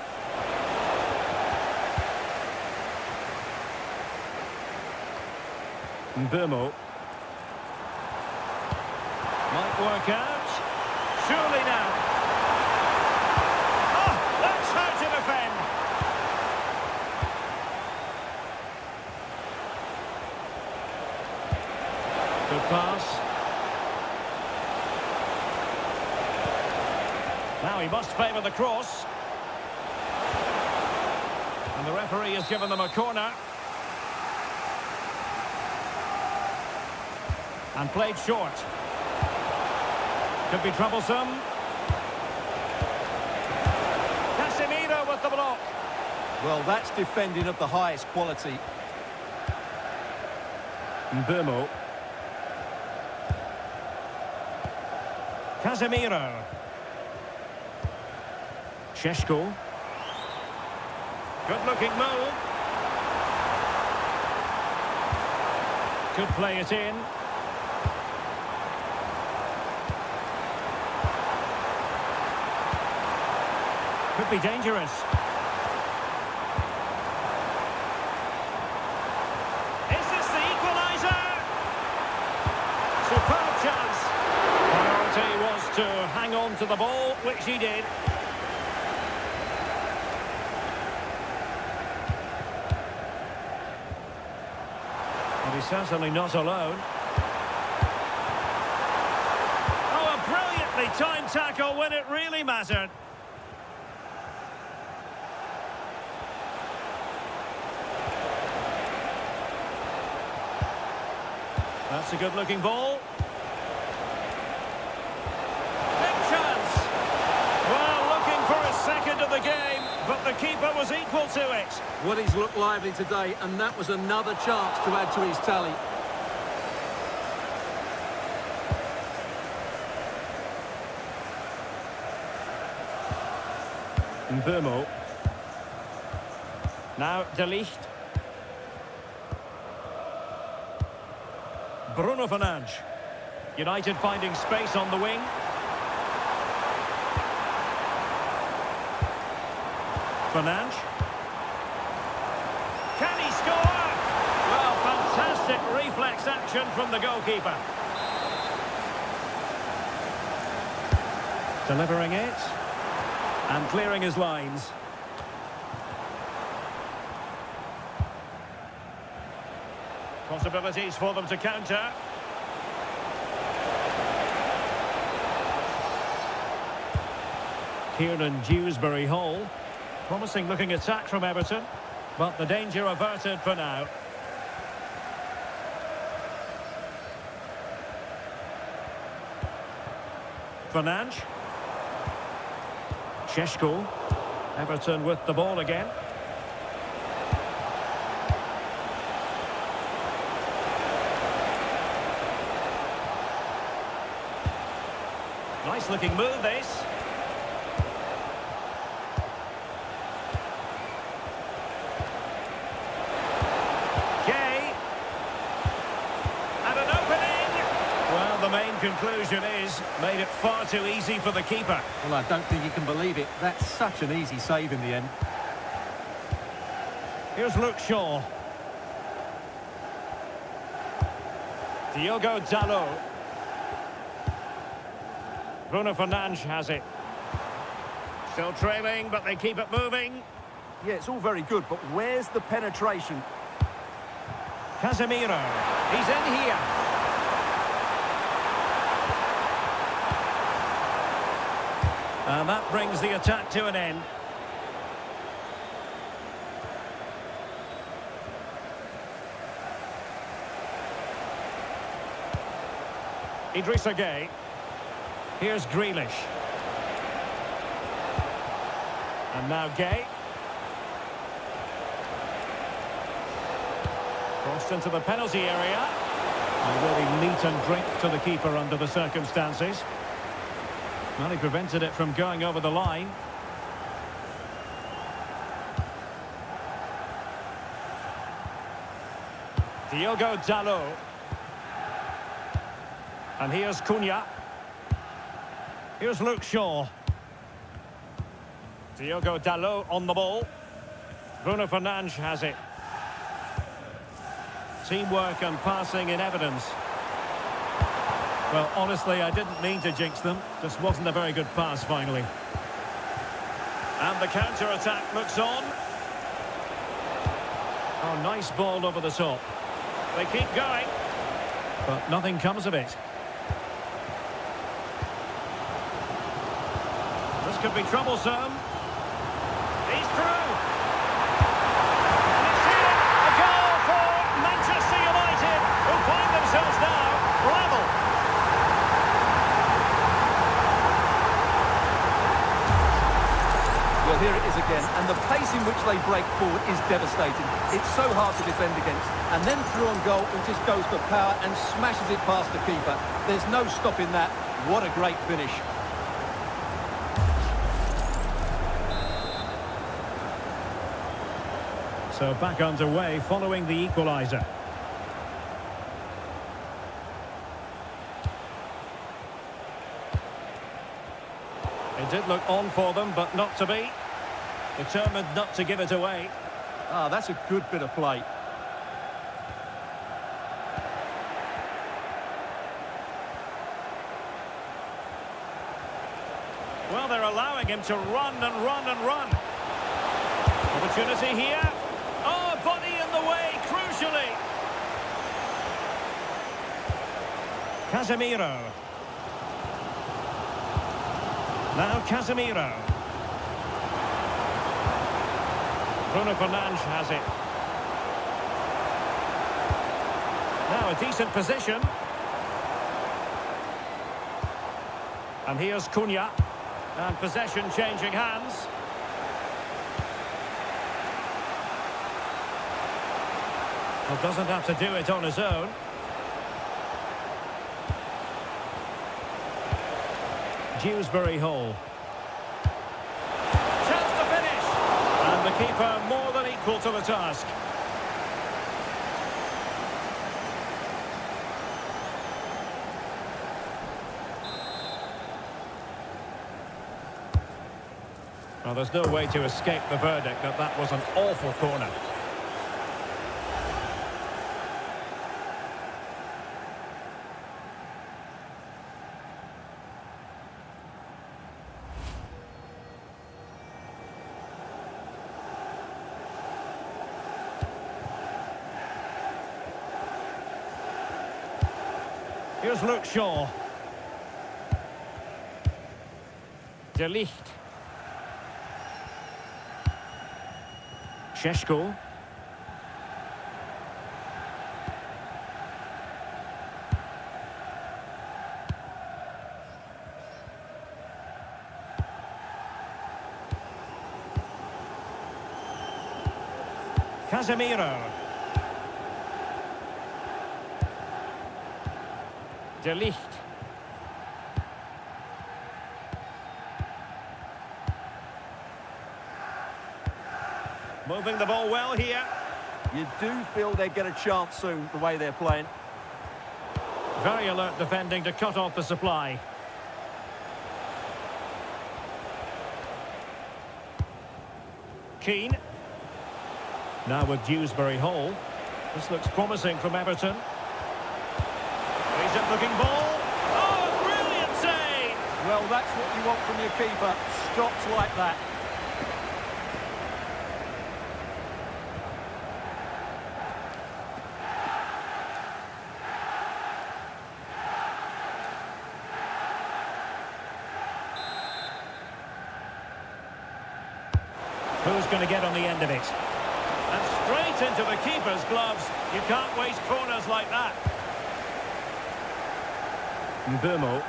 Burmo. Might work out. Surely now. Oh, that's how to defend. Good pass. Now he must favour the cross. And the referee has given them a corner. And played short. Could be troublesome. Casemiro with the block. Well, that's defending of the highest quality. Burmo. Casemiro. Šeško. Good-looking move. Could play it in. Could be dangerous. Is this the equaliser? Superb chance. Priority was to hang on to the ball, which he did. And he's certainly not alone. Oh, a brilliantly timed tackle when it really mattered. That's a good-looking ball. Big chance. Well, looking for a second of the game, but the keeper was equal to it. Well, he's looked lively today, and that was another chance to add to his tally. Burmo. Now De Ligt. Bruno Fernandes. United finding space on the wing. Fernandes. Can he score? Well, fantastic reflex action from the goalkeeper. Delivering it. And clearing his lines. Possibilities for them to counter. Kieran Dewsbury Hall. Promising looking attack from Everton, but the danger averted for now. Fernandes. Šeško. Everton with the ball again. Nice looking move, this. Gay. And an opening. Well, the main conclusion is, made it far too easy for the keeper. Well, I don't think you can believe it. That's such an easy save in the end. Here's Luke Shaw. Diogo Dalot. Bruno Fernandes has it. Still trailing, but they keep it moving. Yeah, it's all very good, but where's the penetration? Casemiro. He's in here. And that brings the attack to an end. Idrissa Gueye. Here's Grealish. And now Gueye. Crossed into the penalty area. And really meat and drink to the keeper under the circumstances. Well, he prevented it from going over the line. Diogo Dalot. And here's Cunha. Here's Luke Shaw. Diogo Dalot on the ball. Bruno Fernandes has it. Teamwork and passing in evidence. Well, honestly, I didn't mean to jinx them. Just wasn't a very good pass, finally. And the counter-attack looks on. Oh, nice ball over the top. They keep going. But nothing comes of it. This could be troublesome. He's through. And it's in. A goal for Manchester United, who find themselves now level. Well, here it is again, and the pace in which they break forward is devastating. It's so hard to defend against. And then through on goal, it just goes for power and smashes it past the keeper. There's no stopping that. What a great finish. So back underway following the equaliser. It did look on for them, but not to be. Determined not to give it away. Ah, that's a good bit of play. Well, they're allowing him to run and run and run. Opportunity here. Oh, body in the way, crucially. Casemiro. Now Casemiro. Bruno Fernandes has it. Now a decent position. And here's Cunha. And possession changing hands. Well, doesn't have to do it on his own. Dewsbury Hall. Chance to finish. And the keeper more than equal to the task. Well, there's no way to escape the verdict that that was an awful corner. Here's Luke Shaw. De Ligt. Šeško. Casemiro. De Ligt. Moving the ball well here. You do feel they get a chance soon, the way they're playing. Very alert defending to cut off the supply. Keane. Now with Dewsbury Hall. This looks promising from Everton. Decent looking ball. Oh, brilliant save! Well, that's what you want from your keeper. Stops like that. Who's going to get on the end of it? And straight into the keeper's gloves. You can't waste corners like that. Mbumo.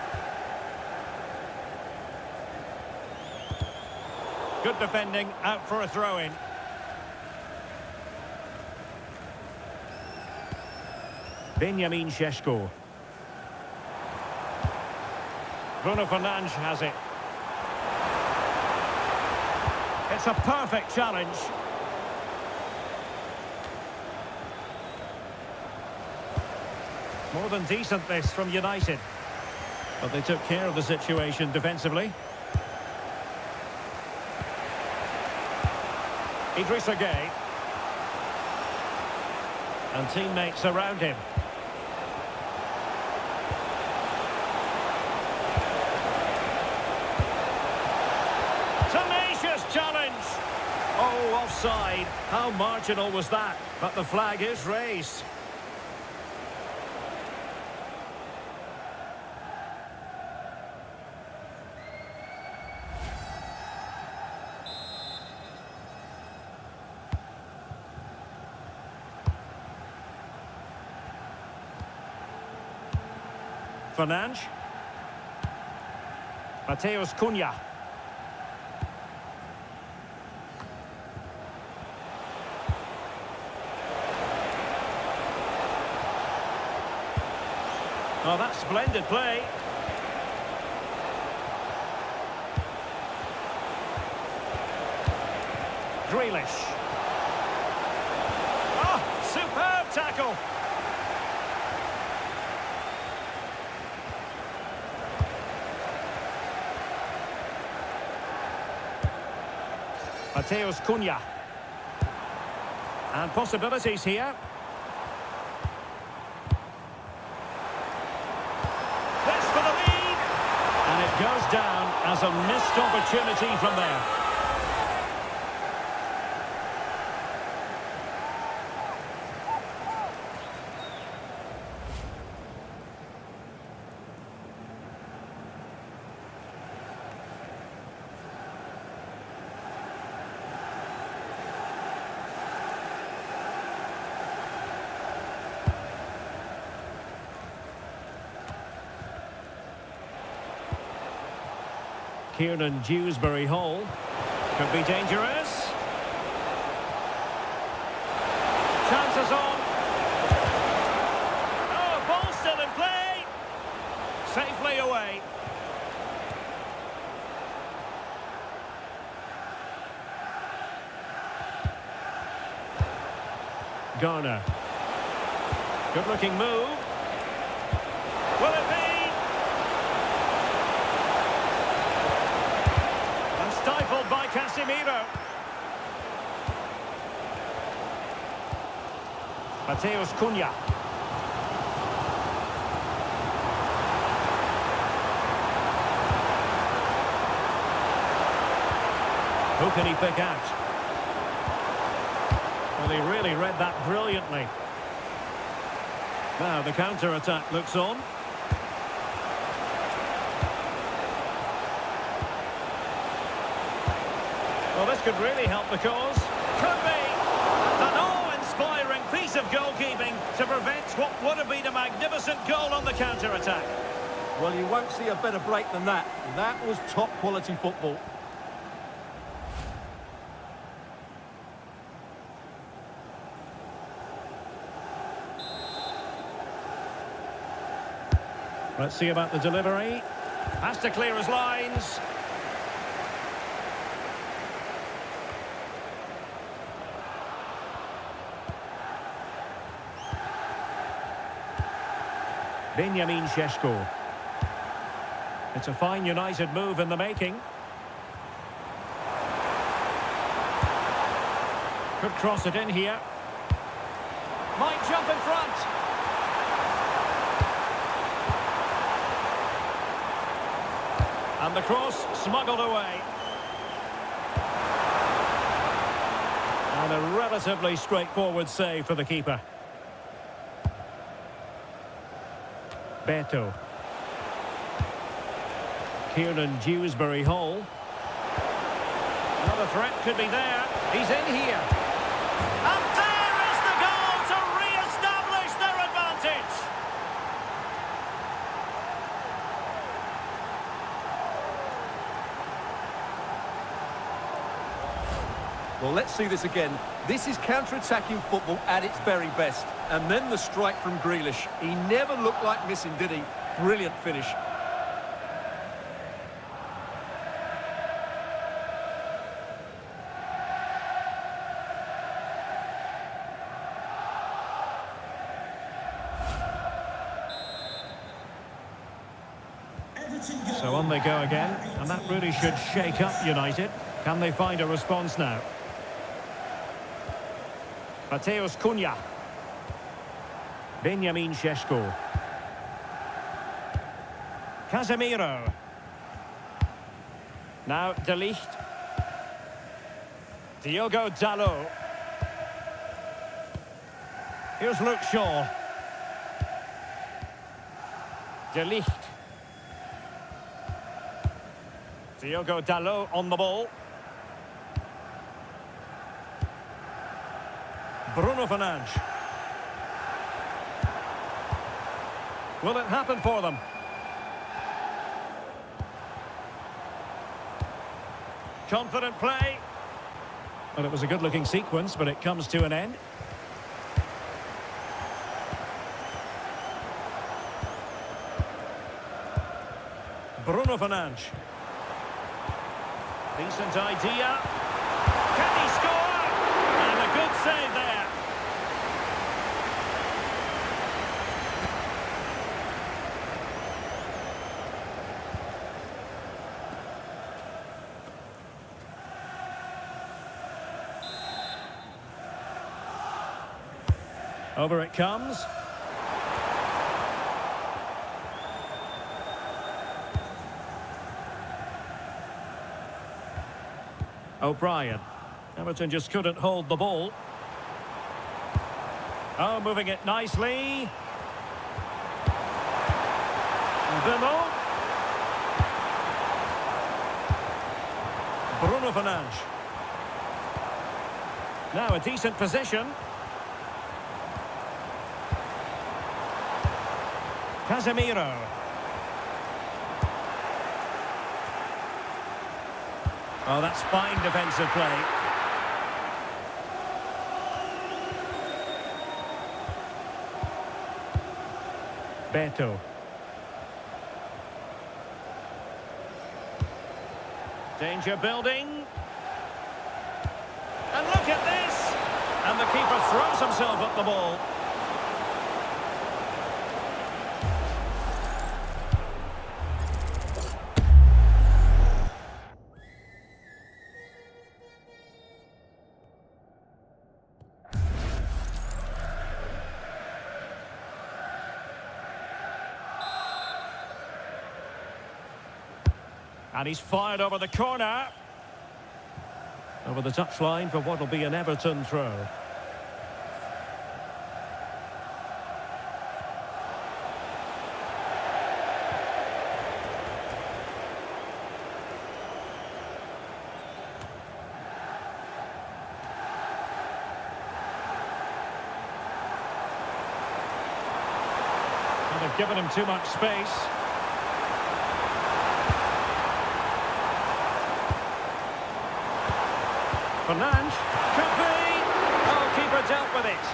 Good defending, out for a throw-in. Benjamin Šeško. Bruno Fernandes has it. It's a perfect challenge. More than decent this from United. But they took care of the situation defensively. Idrissa Gueye. And teammates around him. Tenacious challenge. Oh, offside. How marginal was that? But the flag is raised. Fernandes. Mateus Cunha. Oh, that's splendid play. Grealish. Oh, superb tackle. Mateus Cunha. And possibilities here. This for the lead. And it goes down as a missed opportunity from there. Kieran Dewsbury Hall. Could be dangerous. Chances on. Oh, ball still in play. Safely away. Garner. Good looking move. Will it be? Stifled by Casemiro. Mateus Cunha. Who can he pick out? Well, he really read that brilliantly. Now the counter-attack looks on. Well, this could really help the cause. Could be an awe-inspiring piece of goalkeeping to prevent what would have been a magnificent goal on the counter-attack. Well, you won't see a better break than that. That was top-quality football. Let's see about the delivery. Has to clear his lines. Benjamin Šeško. It's a fine United move in the making. Could cross it in here. Might jump in front. And the cross smuggled away. And a relatively straightforward save for the keeper. Beto. Kieran Dewsbury Hall. Another threat could be there. He's in here. And there is the goal to re-establish their advantage. Well, let's see this again. This is counter-attacking football at its very best. And then the strike from Grealish. He never looked like missing, did he? Brilliant finish. Everton goal. So on they go again, and that really should shake up United. Can they find a response now? Mateus Cunha. Benjamin Šeško. Casemiro. Now De Ligt. Diogo Dalot. Here's Luke Shaw. De Ligt. Diogo Dalot on the ball. Bruno Fernandes. Will it happen for them? Confident play. Well, it was a good-looking sequence, but it comes to an end. Bruno Fernandes. Decent idea. Can he score? And a good save there. Over it comes. O'Brien. Everton just couldn't hold the ball. Oh, moving it nicely. Bemo. Bruno Fernandes. Now a decent position. Casemiro. Oh, that's fine defensive play. Beto. Danger building. And look at this! And the keeper throws himself at the ball. And he's fired over the corner. Over the touchline for what will be an Everton throw. And they've given him too much space. Fernandes, could be! Oh, keeper dealt with it.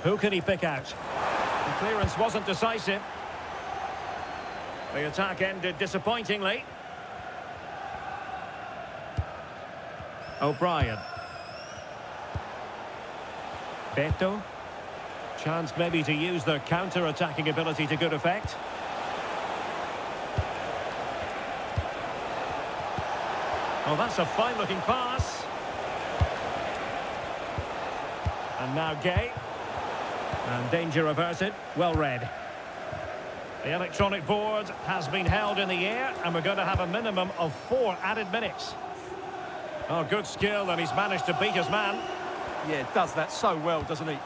Who can he pick out? The clearance wasn't decisive. The attack ended disappointingly. O'Brien. Beto. Chance maybe to use their counter-attacking ability to good effect. Oh, that's a fine-looking pass. And now Gay. And danger averted. Well read. The electronic board has been held in the air, and we're going to have a minimum of 4 added minutes. Oh, good skill, and he's managed to beat his man. Yeah, does that so well, doesn't he?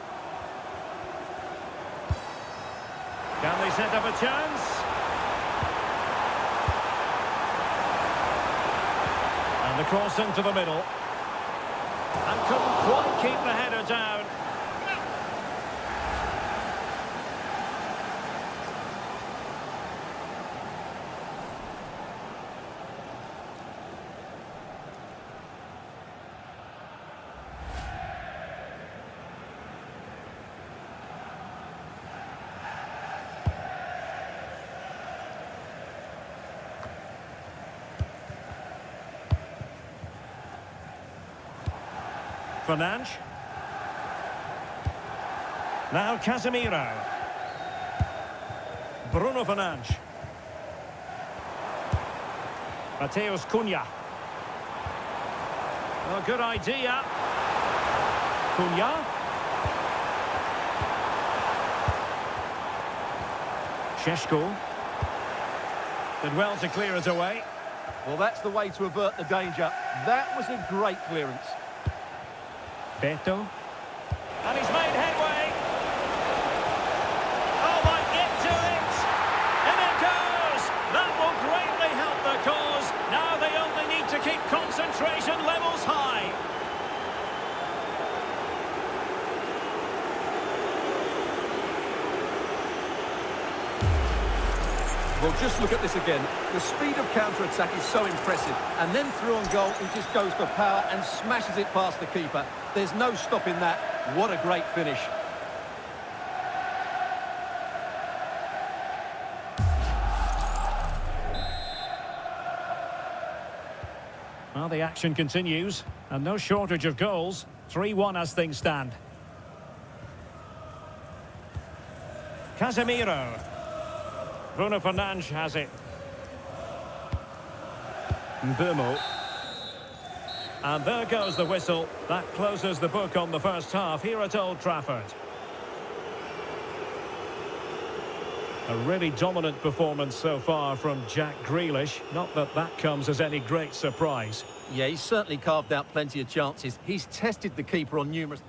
Can they set up a chance? And the cross into the middle. And couldn't quite keep the header down. Fernandes. Now Casemiro. Bruno Fernandes. Mateus Cunha. Oh, good idea. Cunha. Šeško. Did well to clear it away. Well, that's the way to avert the danger. That was a great clearance. Beto. And he's made headway. Oh, might get to it. And it goes. That will greatly help the cause. Now they only need to keep concentration levels high. Well, just look at this again. The speed of counter-attack is so impressive. And then through on goal, he just goes for power and smashes it past the keeper. There's no stopping that. What a great finish. Well, the action continues. And no shortage of goals. 3-1 as things stand. Casemiro. Bruno Fernandes has it. Mbeumo. And there goes the whistle. That closes the book on the first half here at Old Trafford. A really dominant performance so far from Jack Grealish. Not that that comes as any great surprise. Yeah, he's certainly carved out plenty of chances. He's tested the keeper on numerous...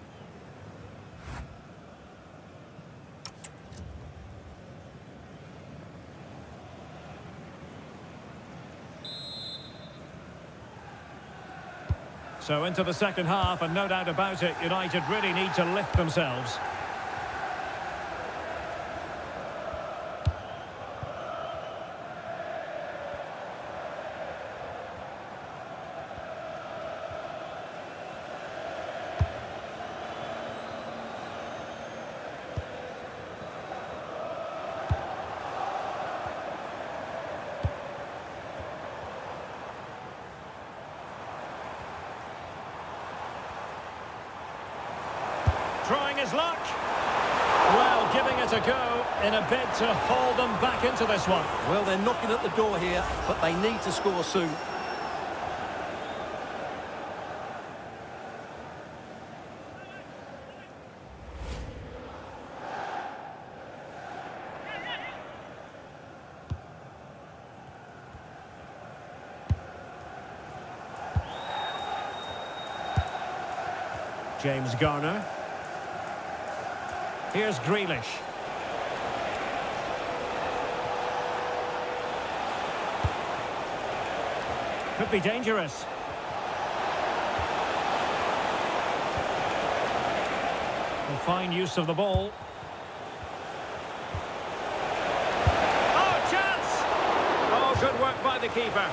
So into the second half, and no doubt about it, United really need to lift themselves. Trying his luck. Well, giving it a go in a bid to haul them back into this one. Well, they're knocking at the door here, but they need to score soon. James Garner. Here's Grealish. Could be dangerous. And fine use of the ball. Oh, chance! Oh, good work by the keeper.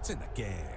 It's in the game.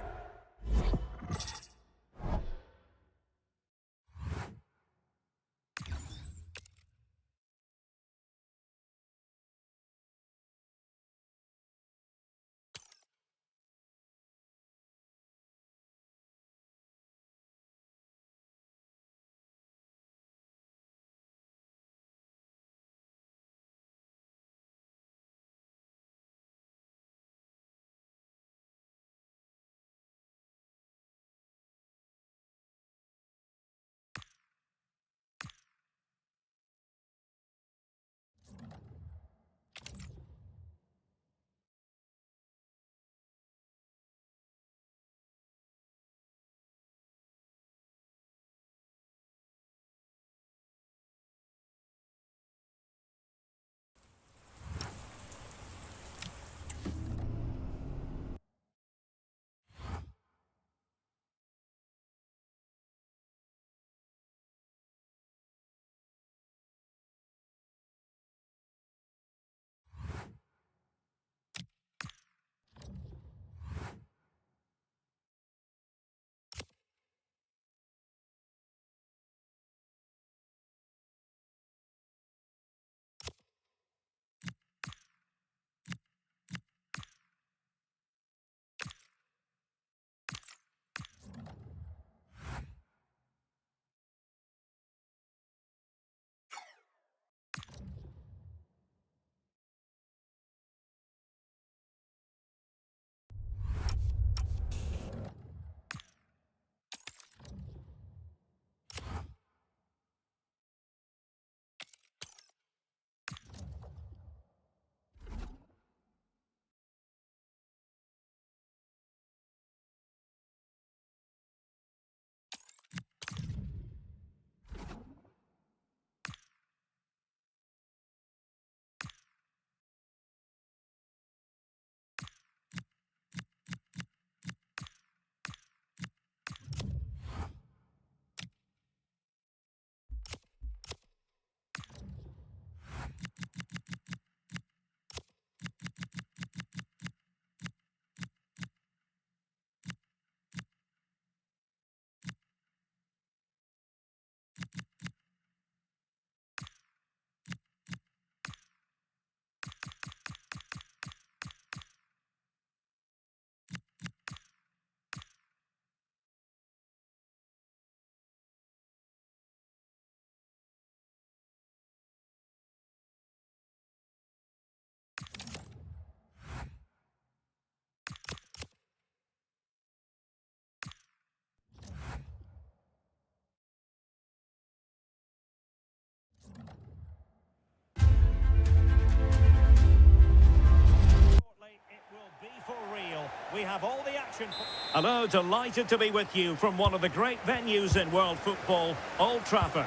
It will be for real. We have all the action. Hello, delighted to be with you from one of the great venues in world football, Old Trafford.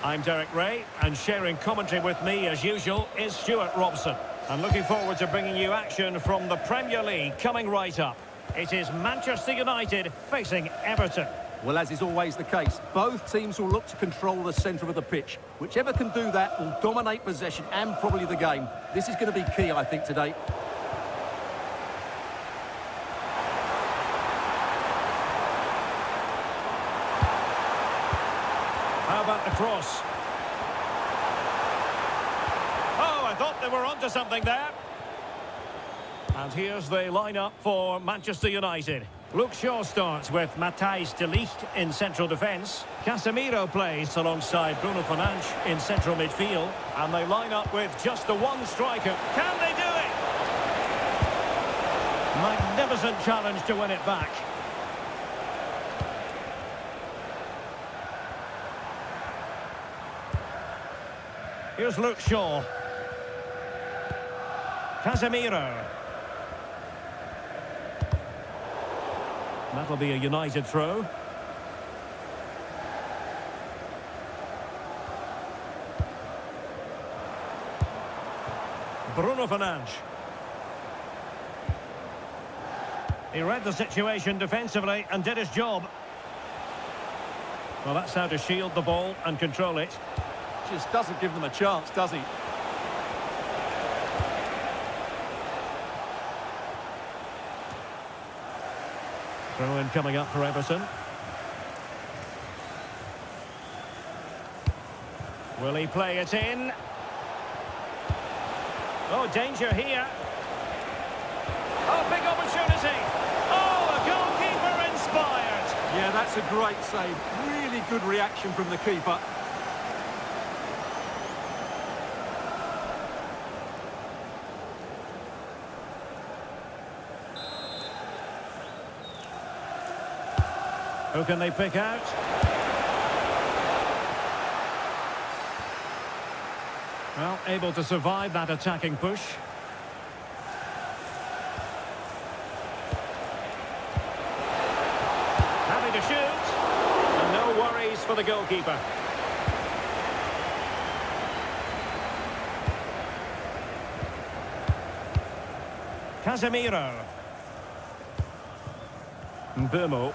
I'm Derek Ray, and sharing commentary with me, as usual, is Stuart Robson. I'm looking forward to bringing you action from the Premier League coming right up. It is Manchester United facing Everton. Well, as is always the case, both teams will look to control the centre of the pitch. Whichever can do that will dominate possession and probably the game. This is going to be key, I think, today. How about the cross? Oh, I thought they were onto something there. And here's the lineup for Manchester United. Luke Shaw starts with Matthijs de Ligt in central defence. Casemiro plays alongside Bruno Fernandes in central midfield. And they line up with just the one striker. Can they do it? Magnificent challenge to win it back. Here's Luke Shaw. Casemiro. That'll be a United throw. Bruno Fernandes. He read the situation defensively and did his job. Well, that's how to shield the ball and control it. Just doesn't give them a chance, does he? Throw-in coming up for Everton. Will he play it in? Oh, danger here. Oh, big opportunity. Oh, the goalkeeper inspired. Yeah, that's a great save. Really good reaction from the keeper. Who can they pick out? Well, able to survive that attacking push. Happy to shoot. And no worries for the goalkeeper. Casemiro. Mbeumo.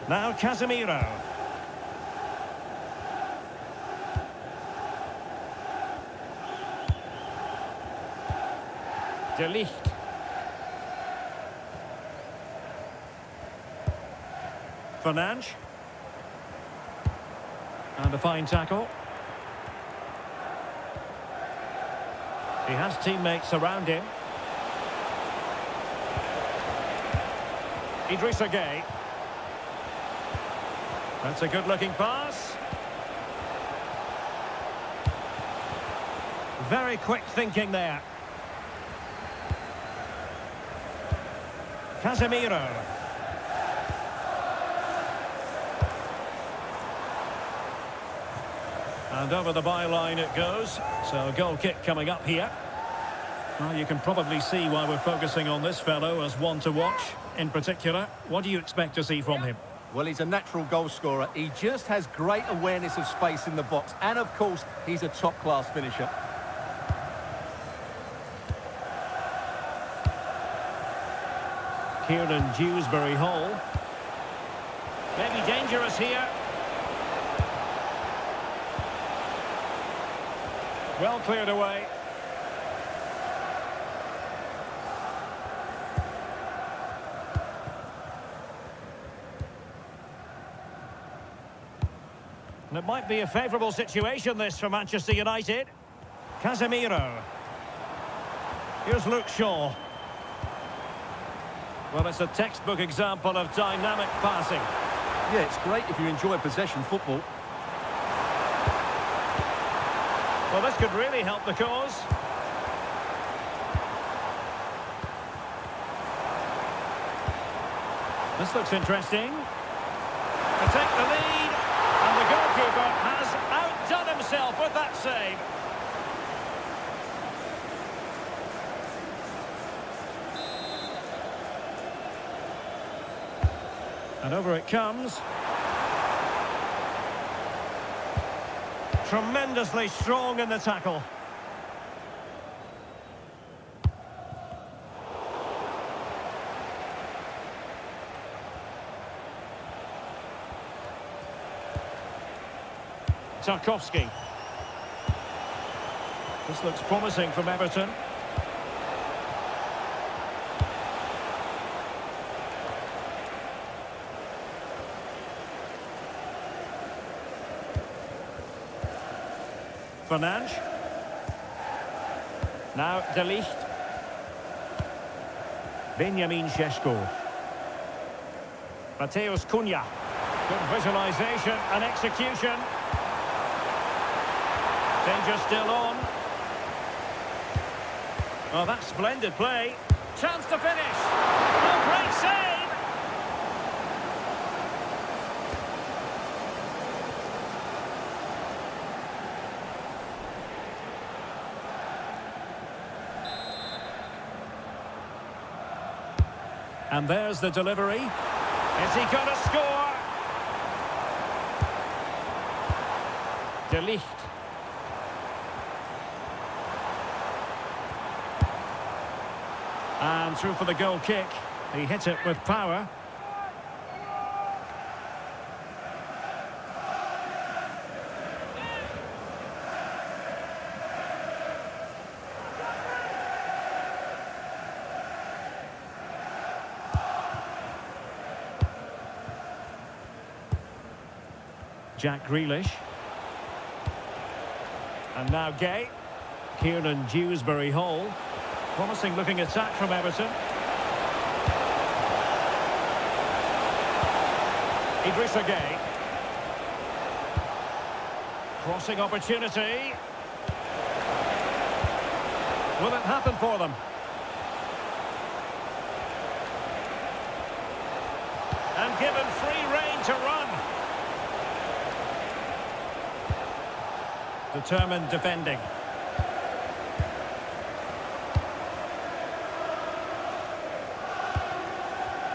Now Casemiro. De Ligt. Fernandes. And a fine tackle. He has teammates around him. Idrissa Gueye. That's a good-looking pass. Very quick thinking there. Casemiro. And over the byline it goes. So a goal kick coming up here. Well, you can probably see why we're focusing on this fellow as one to watch. In particular, what do you expect to see from him? Well, he's a natural goal scorer. He just has great awareness of space in the box. And, of course, he's a top-class finisher. Kieran Dewsbury Hall. Maybe dangerous here. Well cleared away. And it might be a favourable situation, this, for Manchester United. Casemiro. Here's Luke Shaw. Well, it's a textbook example of dynamic passing. Yeah, it's great if you enjoy possession football. Well, this could really help the cause. This looks interesting. To take the lead, and the goalkeeper has outdone himself with that save. And over it comes. Tremendously strong in the tackle. Tarkowski. This looks promising from Everton. Fernandes. Now De Ligt. Benjamin Šeško. Mateus Cunha. Good visualisation and execution. Danger still on. Oh, that's splendid play. Chance to finish. Oh, great save! And there's the delivery. Is he going to score? De Ligt. And through for the goal kick. He hit it with power. Jack Grealish. And now Gay. Kieran Dewsbury-Hall. Promising looking attack from Everton. Idrissa Gay. Crossing opportunity. Will it happen for them? And given free rein to run. Determined defending.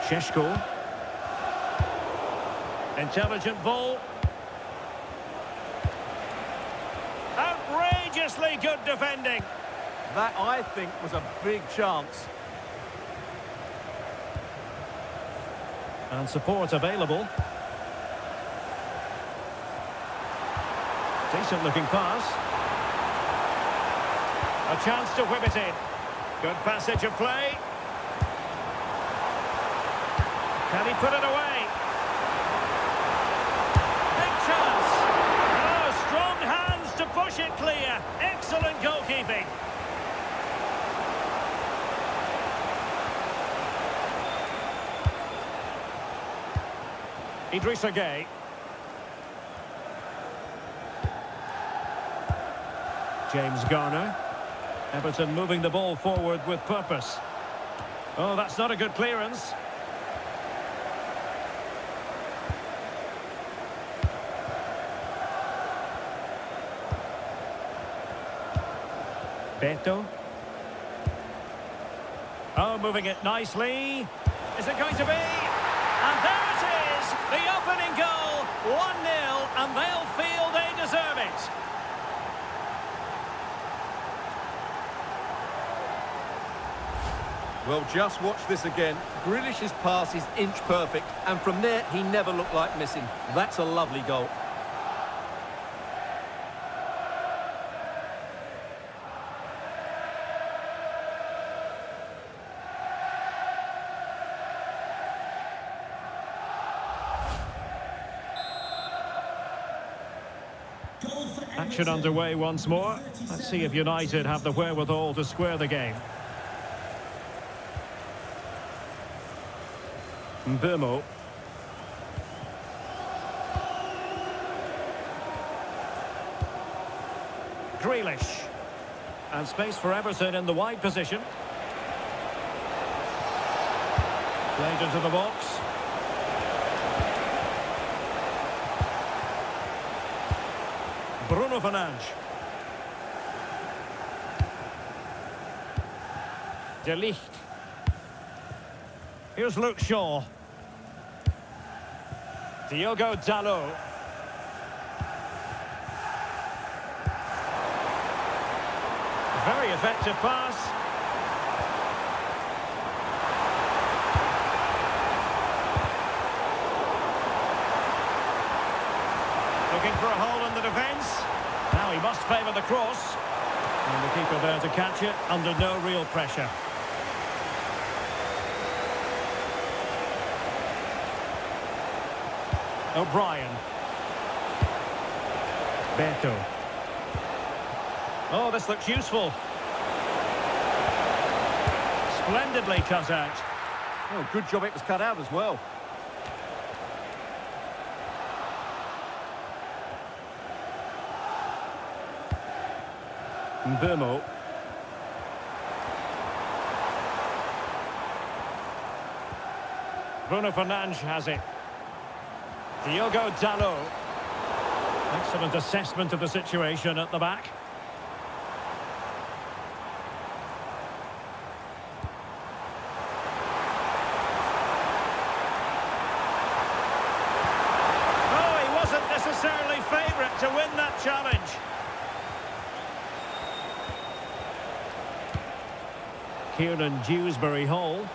Šeško. Intelligent ball. Outrageously good defending. That, I think, was a big chance. And support available. Decent looking pass. A chance to whip it in. Good passage of play. Can he put it away? Big chance. Oh, strong hands to push it clear. Excellent goalkeeping. Idrissa Gay. James Garner. Everton moving the ball forward with purpose. Oh, that's not a good clearance. Beto. Oh, moving it nicely. Is it going to be? And there it is! The opening goal! 1-0, and they'll feel they deserve it. Well, just watch this again. Grealish's pass is inch perfect, and from there, he never looked like missing. That's a lovely goal. Action underway once more. Let's see if United have the wherewithal to square the game. Mbeumo. Grealish. And space for Everton in the wide position. Played into the box. Bruno Fernandes. De Ligt. Here's Luke Shaw. Diogo Dalot. Very effective pass. Looking for a hole in the defence. Now he must favour the cross. And the keeper there to catch it under no real pressure. O'Brien. Beto. Oh, this looks useful. Splendidly cut out. Oh, good job it was cut out as well. Mbeumo. Bruno Fernandes has it. Diogo Dalot. Excellent assessment of the situation at the back. Oh, he wasn't necessarily favourite to win that challenge. Kieran Dewsbury-Hall.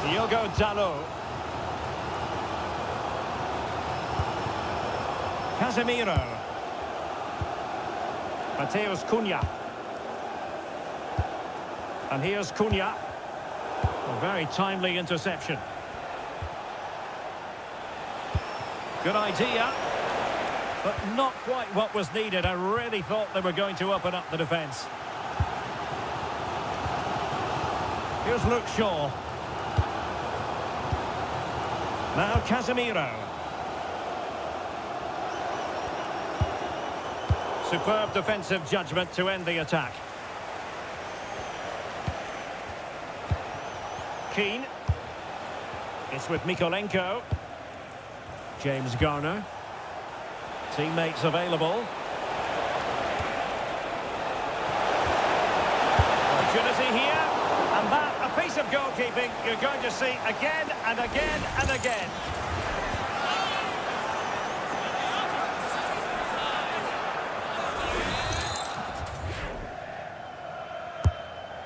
Diogo Dalot. Casemiro. Mateus Cunha. And here's Cunha. A very timely interception. Good idea, but not quite what was needed. I really thought they were going to open up the defence. Here's Luke Shaw. Now Casemiro. Superb defensive judgment to end the attack. Keane. It's with Mikolenko. James Garner. Teammates available. Opportunity here. And that, a piece of goalkeeping you're going to see again and again and again.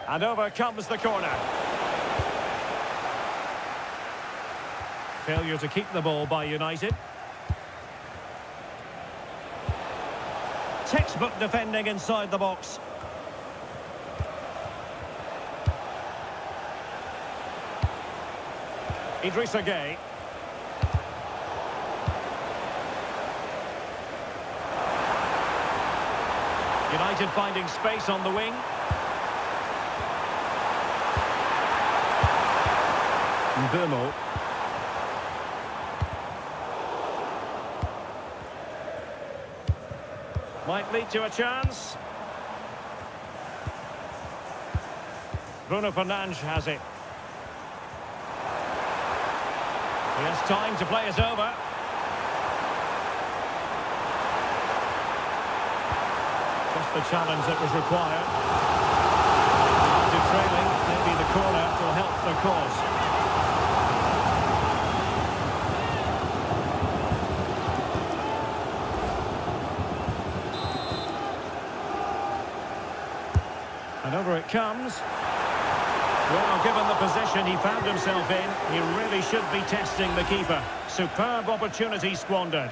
And over comes the corner. Failure to keep the ball by United. Textbook defending inside the box. Idrissa Gueye. United finding space on the wing. Mbeumo. Might lead to a chance. Bruno Fernandes has it. He has time to play it over. Just the challenge that was required. After trailing, maybe the corner will help the cause. And over it comes. Well, given the position he found himself in, he really should be testing the keeper. Superb opportunity squandered.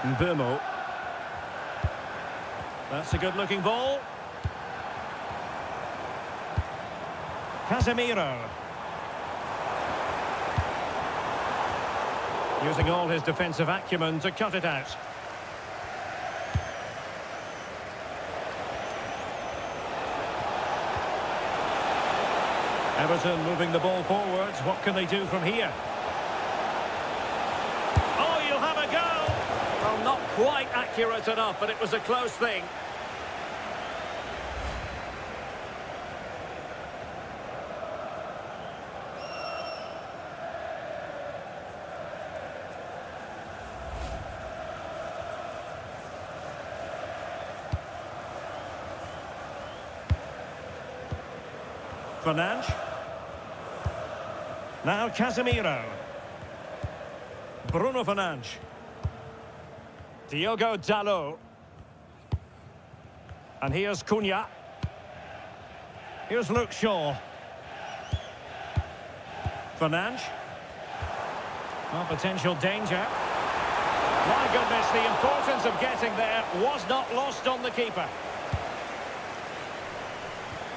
Mbeumo. That's a good-looking ball. Casemiro. Using all his defensive acumen to cut it out. Everton moving the ball forwards. What can they do from here? Oh, you'll have a go! Well, not quite accurate enough, but it was a close thing. Fernandes. Now Casemiro. Bruno Fernandes. Diogo Dalot. And here's Cunha. Here's Luke Shaw. Fernandes. Well, potential danger. My goodness, the importance of getting there was not lost on the keeper.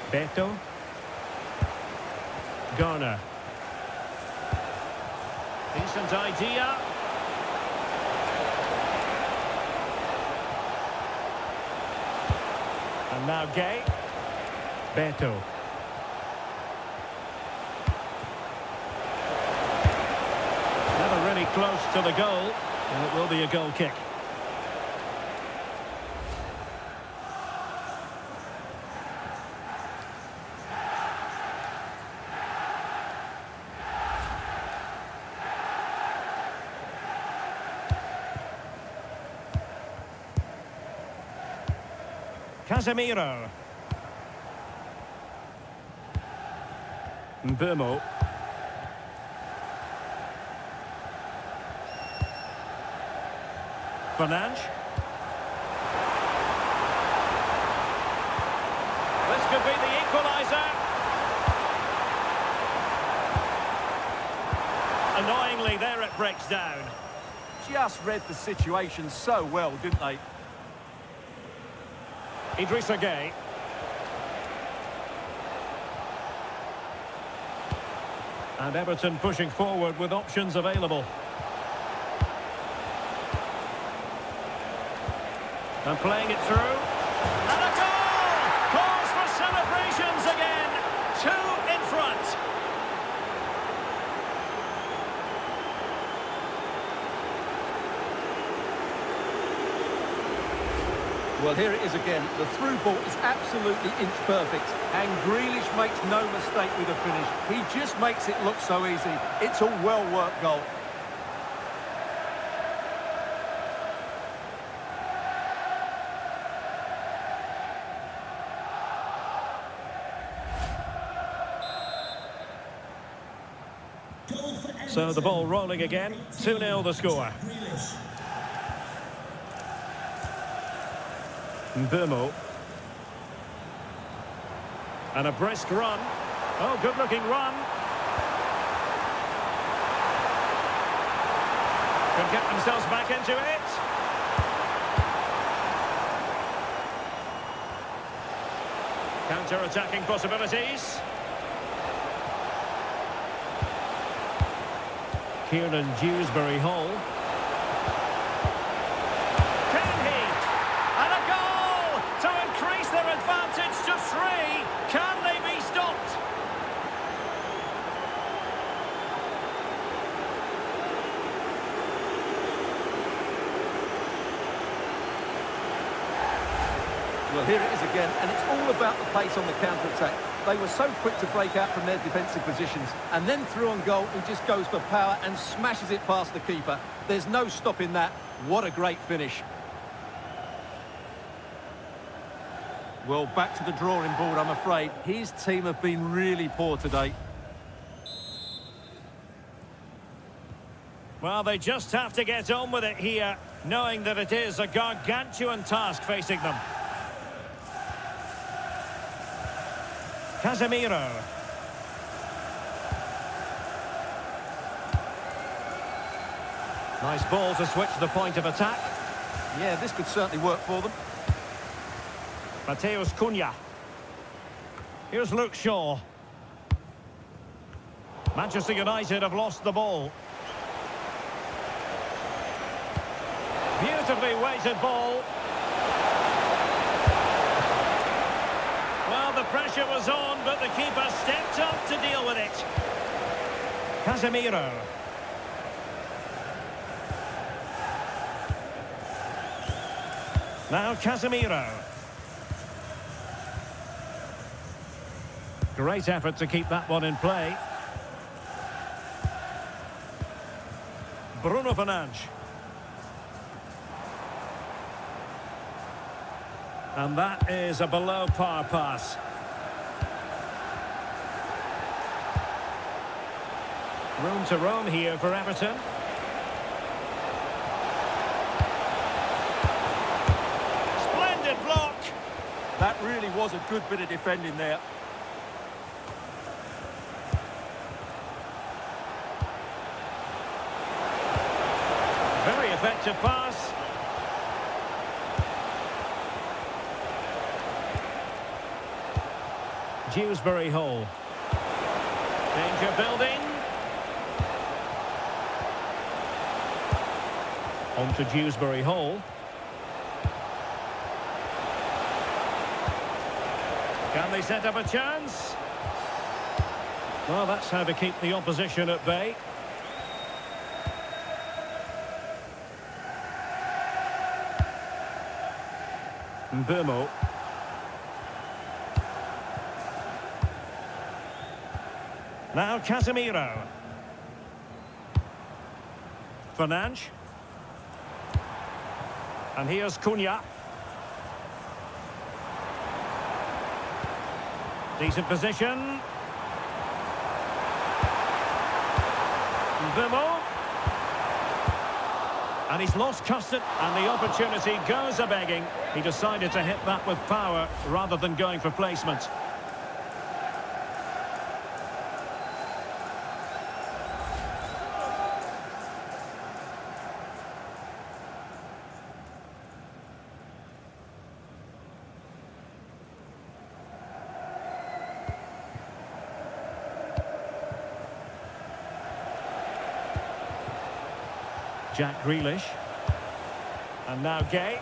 Beto. Garner. Decent idea. And now Gueye. Beto. Never really close to the goal, and it will be a goal kick. Casemiro. Mbeumo. Fernandes. This could be the equaliser. Annoyingly, there it breaks down. Just read the situation so well, didn't they? Idrissa Gueye. And Everton pushing forward with options available. And playing it through. And a goal! Cause for celebrations again. 2 in front. Well, here it is again. The through ball is absolutely inch perfect. And Grealish makes no mistake with the finish. He just makes it look so easy. It's a well-worked goal. Goal for Everton. So the ball rolling again. 2-0 the score. Grealish. Mbeumo. And a brisk run. Oh, good-looking run. Can get themselves back into it. Counter-attacking possibilities. Kieran Dewsbury-Hall. Can he? And a goal to increase their advantage to 3. Can they be stopped? Well, here it is again, and it's all about the pace on the counter-attack. They were so quick to break out from their defensive positions, and then through on goal, he just goes for power and smashes it past the keeper. There's no stopping that. What a great finish. Well, back to the drawing board, I'm afraid. His team have been really poor today. Well, they just have to get on with it here, knowing that it is a gargantuan task facing them. Casemiro. Nice ball to switch the point of attack. Yeah, this could certainly work for them. Mateus Cunha. Here's Luke Shaw. Manchester United have lost the ball. Beautifully weighted ball. Well, the pressure was on, but the keeper stepped up to deal with it. Casemiro. Now Casemiro. Great effort to keep that one in play. Bruno Fernandes. And that is a below-par pass. Room to roam here for Everton. Splendid block. That really was a good bit of defending there. Very effective pass. Dewsbury-Hall. Danger building. On to Dewsbury-Hall. Can they set up a chance? Well, that's how to keep the opposition at bay. Mbeumo. Now Casemiro. Fernandes. And here's Cunha. Decent position. Bimo. And he's lost custody, and the opportunity goes a-begging. He decided to hit that with power rather than going for placement. Jack Grealish. And now Gay.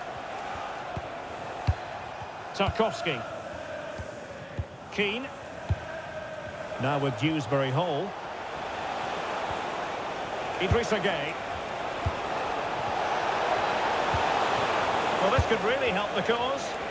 Tarkowski. Keane. Now with Dewsbury Hall. Idrissa Gay. Well, this could really help the cause.